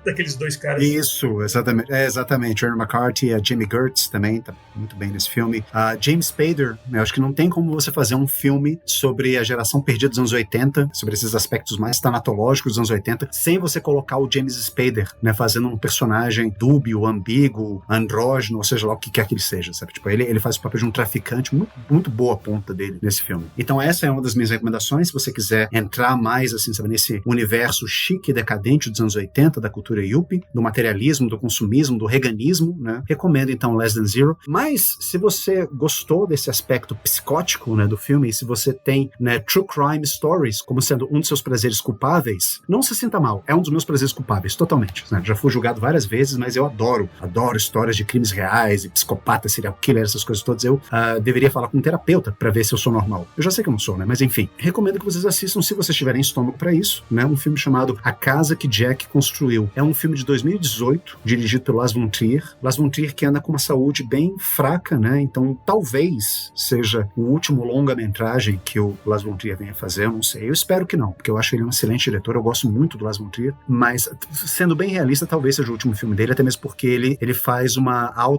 [SPEAKER 1] daqueles dois caras.
[SPEAKER 3] Isso, exatamente. Exatamente. Andrew McCarthy, a Jamie Gertz também tá muito bem nesse filme. James Spader, eu acho que não tem como você fazer um filme sobre a geração perdida dos anos 80, sobre esses aspectos mais tanatológicos dos anos 80, sem você colocar o James Spader, né, fazendo um personagem dúbio, ambíguo, andrógeno, ou seja lá o que quer que ele seja, sabe? Tipo, ele faz o papel de um traficante, muito, muito boa a ponta dele nesse filme. Então essa é uma das minhas recomendações, se você quiser entrar mais, assim, sabe, nesse universo chique e decadente dos anos 80, da cultura yuppie, do materialismo, do consumismo, do reganismo, né? Recomendo então Less Than Zero. Mas se você gostou desse aspecto psicótico, né, do filme, e se você tem, né, true crime stories como sendo um dos seus prazeres culpáveis, não se sinta mal, é um dos meus prazeres culpáveis, totalmente, né? Já fui julgado várias vezes, mas eu adoro histórias de crimes reais e psicopata, serial killer, essas coisas todas. Eu deveria falar com um terapeuta pra ver se eu sou normal. Eu já sei que eu não sou, né? Mas enfim, recomendo que vocês assistam, se vocês tiverem estômago pra isso, né? Um filme chamado A Casa que Jack Construiu. É um filme de 2018, dirigido pelo Lars von Trier. Lars von Trier que anda com uma saúde bem fraca, né? Então talvez seja o último longa-metragem que o Lars von Trier venha fazer, eu não sei. Eu espero que não, porque eu acho ele um excelente diretor, eu gosto muito do Lars von Trier, mas sendo bem realista, talvez seja o último filme dele, até mesmo porque ele faz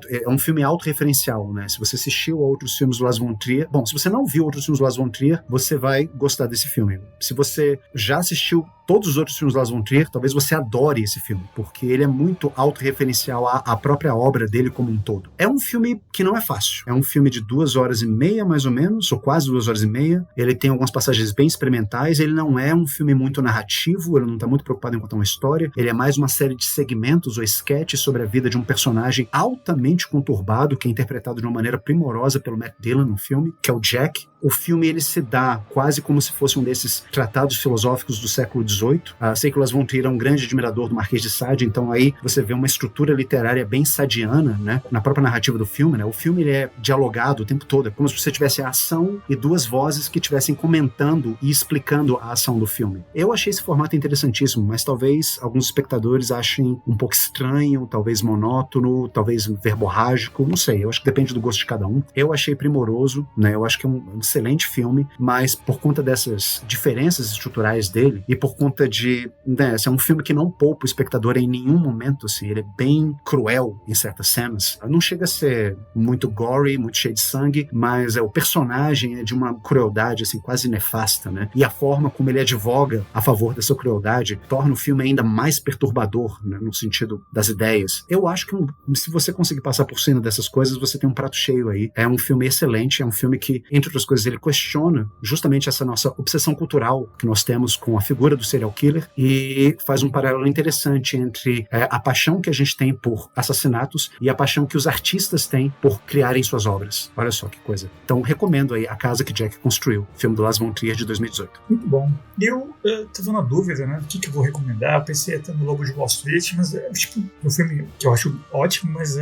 [SPEAKER 3] é um filme autorreferencial, né? Se você assistiu a outros filmes do Lars von Trier, bom, se você não viu outros filmes do Lars von Trier, você vai gostar desse filme. Se você já assistiu todos os outros filmes do Lars von Trier, talvez você adore esse filme, porque ele é muito autorreferencial à própria obra dele como um todo. É um filme que não é fácil. É um filme de 2h30, mais ou menos, ou quase 2h30. Ele tem algumas passagens bem experimentais. Ele não é um filme muito narrativo, ele não está muito preocupado em contar uma história. Ele é mais uma série de segmentos ou sketches sobre a vida de um personagem altamente conturbado, que é interpretado de uma maneira primorosa pelo Matt Dillon no filme, que é o Jack. O filme ele se dá quase como se fosse um desses tratados filosóficos do século XVIII. Sei que o Lars von Trier é um grande admirador do Marquês de Sade, então aí você vê uma estrutura literária bem sadiana, né, na própria narrativa do filme, né? O filme ele é dialogado o tempo todo, é como se você tivesse a ação e duas vozes que estivessem comentando e explicando a ação do filme. Eu achei esse formato interessantíssimo, mas talvez alguns espectadores achem um pouco estranho, talvez monótono, talvez verborrágico, não sei, eu acho que depende do gosto de cada um. Eu achei primoroso, né? Eu acho que é um excelente filme, mas por conta dessas diferenças estruturais dele e por conta de, né, é um filme que não poupa o espectador em nenhum momento, assim, ele é bem cruel em certas cenas. Não chega a ser muito gory, muito cheio de sangue, mas o personagem é de uma crueldade, assim, quase nefasta, né? E a forma como ele advoga a favor dessa crueldade torna o filme ainda mais perturbador, né, no sentido das ideias. Eu acho que se você conseguir passar por cima dessas coisas, você tem um prato cheio aí. É um filme excelente, é um filme que, entre outras coisas, ele questiona justamente essa nossa obsessão cultural que nós temos com a figura do serial killer e faz um paralelo interessante entre a paixão que a gente tem por assassinatos e a paixão que os artistas têm por criarem suas obras. Olha só que coisa. Então recomendo aí A Casa que Jack Construiu, filme do Lars von Trier de 2018.
[SPEAKER 1] Muito bom. Eu tava na dúvida, né, do que eu vou recomendar. Eu pensei até no Lobo de Wall Street, mas é tipo um filme que eu acho ótimo, mas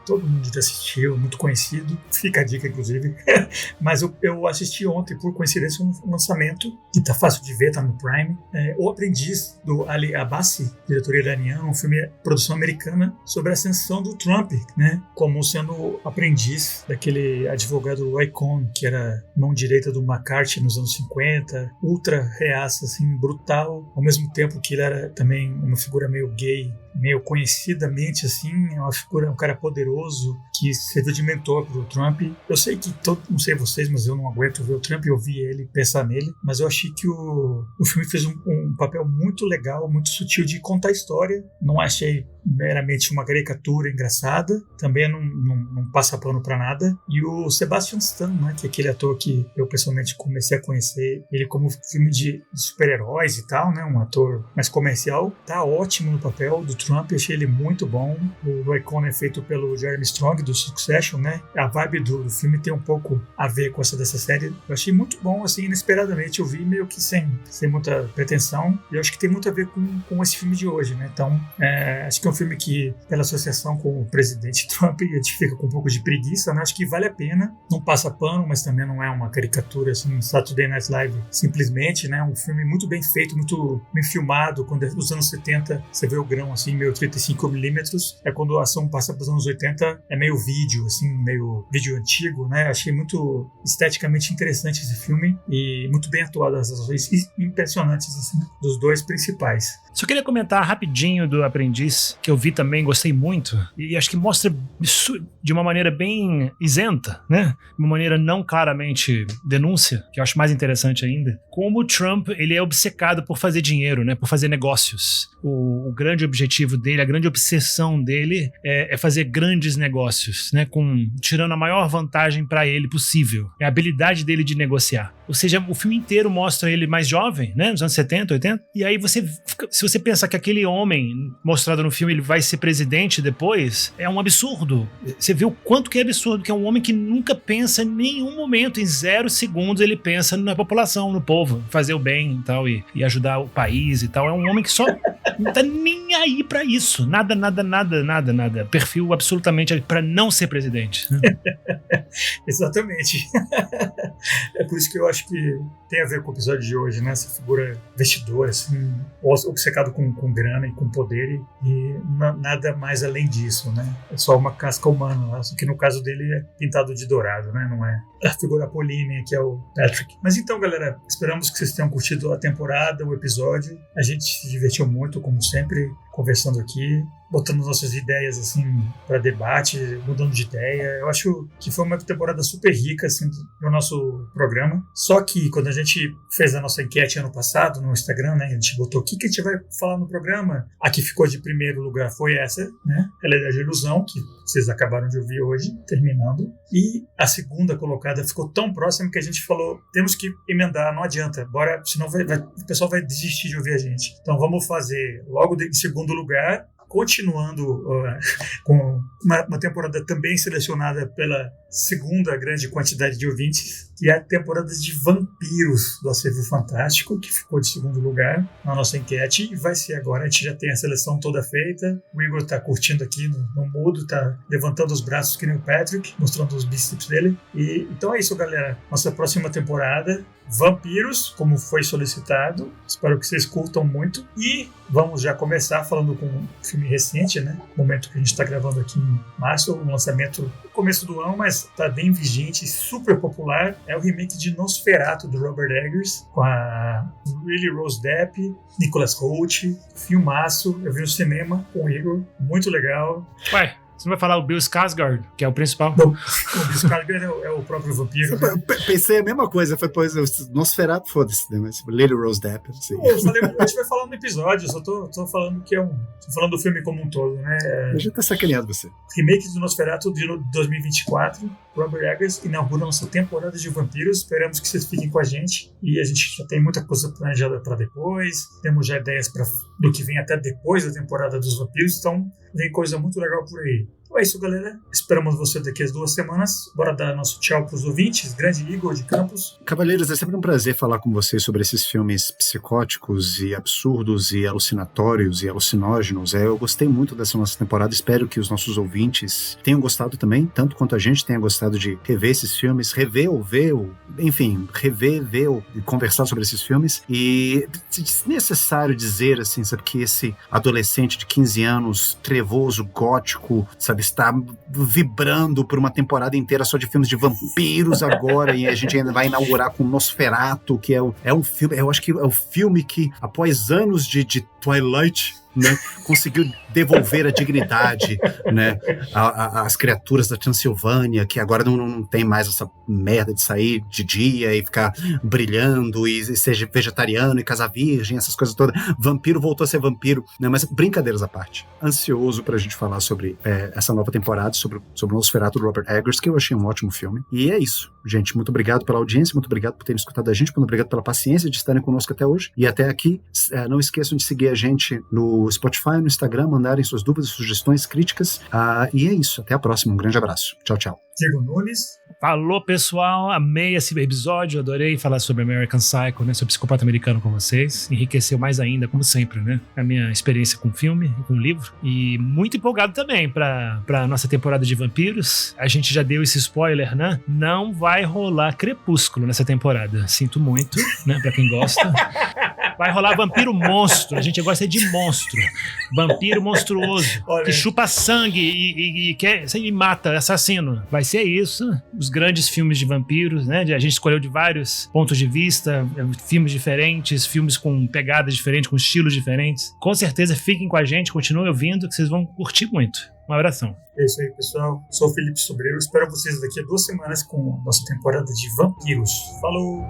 [SPEAKER 1] todo mundo já assistiu, muito conhecido. Fica a dica, inclusive. Mas eu assisti ontem, por coincidência, um lançamento que tá fácil de ver, tá no Prime. O Aprendiz, do Ali Abbasi, diretor iraniano, um filme produção americana sobre a ascensão do Trump, né? Como sendo aprendiz daquele advogado Roy Cohn, que era mão direita do McCarthy nos anos 50, ultra reaça, assim, brutal, ao mesmo tempo que ele era também uma figura meio gay meio conhecidamente, assim, é uma figura, um cara poderoso que serviu de mentor pro Trump. Eu sei que, não sei vocês, mas eu não aguento ver o Trump e ouvir ele, pensar nele, mas eu achei que o filme fez um papel muito legal, muito sutil de contar a história. Não achei meramente uma caricatura engraçada, também não passa pano pra nada. E o Sebastian Stan, né, que é aquele ator que eu pessoalmente comecei a conhecer ele como filme de super-heróis e tal, né, um ator mais comercial, tá ótimo no papel do Trump, achei ele muito bom. O Roy Cohn é feito pelo Jeremy Strong do Succession, né, a vibe do filme tem um pouco a ver com essa dessa série. Eu achei muito bom, assim, inesperadamente eu vi meio que sem muita pretensão, e eu acho que tem muito a ver com esse filme de hoje, né, então acho que é um filme que, pela associação com o presidente Trump, a gente fica com um pouco de preguiça, né? Acho que vale a pena, não passa pano, mas também não é uma caricatura, assim, Saturday Night Live, simplesmente, né? Um filme muito bem feito, muito bem filmado. Quando é nos anos 70, você vê o grão, assim, meio 35mm, quando a ação passa para os anos 80, é meio vídeo, assim, meio vídeo antigo, né? Achei muito esteticamente interessante esse filme e muito bem atuado as ações impressionantes, assim, dos dois principais.
[SPEAKER 2] Só queria comentar rapidinho do Aprendiz, que eu vi também, gostei muito, e acho que mostra de uma maneira bem isenta, né? De uma maneira não claramente denúncia, que eu acho mais interessante ainda, como o Trump, ele é obcecado por fazer dinheiro, né? Por fazer negócios. O grande objetivo dele, a grande obsessão dele é fazer grandes negócios, né? Tirando a maior vantagem para ele possível. É a habilidade dele de negociar. Ou seja, o filme inteiro mostra ele mais jovem, né? Nos anos 70, 80, e aí se você pensar que aquele homem mostrado no filme ele vai ser presidente depois, é um absurdo. Você vê o quanto que é absurdo, que é um homem que nunca pensa em nenhum momento, em 0 segundos ele pensa na população, no povo, fazer o bem e tal, e ajudar o país e tal. É um homem que só não tá nem aí pra isso. Nada. Perfil absolutamente pra não ser presidente.
[SPEAKER 1] Exatamente. É por isso que eu acho que tem a ver com o episódio de hoje, né? Essa figura vestidora, assim, obcecado com grana e com poder e nada mais além disso, né? É só uma casca humana, né? Só que no caso dele é pintado de dourado, né? Não é a figura apolínea que é o Patrick. Mas então, galera, esperamos que vocês tenham curtido a temporada, o episódio. A gente se divertiu muito, como sempre, conversando aqui, botando nossas ideias assim para debate, mudando de ideia. Eu acho que foi uma temporada super rica assim no nosso programa. Só que quando a gente fez a nossa enquete ano passado no Instagram, né, a gente botou o que a gente vai falar no programa. A que ficou de primeiro lugar foi essa, né? Realidade e Ilusão, que vocês acabaram de ouvir hoje, terminando. E a segunda colocada ficou tão próxima que a gente falou, temos que emendar, não adianta, bora, senão o pessoal vai desistir de ouvir a gente. Então vamos fazer logo em segundo lugar, continuando com uma temporada também selecionada pela segunda grande quantidade de ouvintes, que é a temporada de Vampiros do Acervo Fantástico, que ficou de segundo lugar na nossa enquete, e vai ser agora. A gente já tem a seleção toda feita, o Igor tá curtindo aqui no mudo, tá levantando os braços que nem o Patrick, mostrando os bíceps dele. E então é isso, galera. Nossa próxima temporada, Vampiros, como foi solicitado. Espero que vocês curtam muito. E vamos já começar falando com um filme recente, né? Momento que a gente está gravando aqui em março, o lançamento no começo do ano, mas está bem vigente, super popular. É o remake de Nosferatu, do Robert Eggers, com a Lily Rose Depp, Nicholas Hoult. Filmaço. Eu vi no cinema com o Igor. Muito legal.
[SPEAKER 2] Ué, você não vai falar o Bill Skarsgård, que é o principal?
[SPEAKER 1] Não, o Bill Skarsgård é o próprio vampiro. Né?
[SPEAKER 3] Pensei a mesma coisa, foi depois Nosferatu, foda-se, né? Mas Lily Rose Depp, assim.
[SPEAKER 1] Eu falei, a gente vai falar no episódio, eu só tô falando que tô falando do filme como um todo, né?
[SPEAKER 3] A gente tá sacaneando você.
[SPEAKER 1] Remake do Nosferatu de 2024, Robert Eggers inaugura nossa temporada de vampiros. Esperamos que vocês fiquem com a gente. E a gente já tem muita coisa planejada para depois. Temos já ideias do que vem até depois da temporada dos vampiros. Então, vem coisa muito legal por aí. Então é isso, galera. Esperamos você daqui a 2 semanas. Bora dar nosso tchau pros ouvintes. Grande Igor de Campos.
[SPEAKER 3] Cavalheiros, é sempre um prazer falar com vocês sobre esses filmes psicóticos e absurdos e alucinatórios e alucinógenos. Eu gostei muito dessa nossa temporada. Espero que os nossos ouvintes tenham gostado também, tanto quanto a gente tenha gostado de rever esses filmes, rever ou ver, enfim, rever, ver e conversar sobre esses filmes. E é desnecessário dizer, assim, sabe, que esse adolescente de 15 anos, trevoso, gótico, sabe, está vibrando por uma temporada inteira só de filmes de vampiros agora, e a gente ainda vai inaugurar com Nosferatu, que é um filme, eu acho que é o filme que, após anos de Twilight, né? Conseguiu devolver a dignidade, né? As criaturas da Transilvânia, que agora não tem mais essa merda de sair de dia e ficar brilhando e ser vegetariano e casar virgem, essas coisas todas. Vampiro voltou a ser vampiro, né? Mas brincadeiras à parte. Ansioso pra gente falar sobre essa nova temporada, sobre o Nosferatu do Robert Eggers, que eu achei um ótimo filme. E é isso, gente. Muito obrigado pela audiência, muito obrigado por terem escutado a gente, muito obrigado pela paciência de estarem conosco até hoje. E até aqui, não esqueçam de seguir a gente no Spotify, no Instagram, mandarem suas dúvidas, sugestões, críticas. E é isso. Até a próxima. Um grande abraço. Tchau, tchau.
[SPEAKER 1] Diego Nunes.
[SPEAKER 2] Falou, pessoal. Amei esse episódio. Adorei falar sobre American Psycho, né? Sobre Psicopata Americano com vocês. Enriqueceu mais ainda, como sempre, né? A minha experiência com filme e com livro. E muito empolgado também pra nossa temporada de vampiros. A gente já deu esse spoiler, né? Não vai rolar Crepúsculo nessa temporada. Sinto muito, né? Pra quem gosta. Vai rolar vampiro monstro. A gente gosta de monstro. Vampiro monstruoso. Olha, que chupa sangue e mata, assassino. Vai ser isso. Os grandes filmes de vampiros, né? A gente escolheu de vários pontos de vista, filmes diferentes, filmes com pegadas diferentes, com estilos diferentes. Com certeza fiquem com a gente, continuem ouvindo, que vocês vão curtir muito. Um abração.
[SPEAKER 1] É isso aí, pessoal. Sou o Felipe Sobreiro. Espero vocês daqui a 2 semanas com a nossa temporada de vampiros. Falou!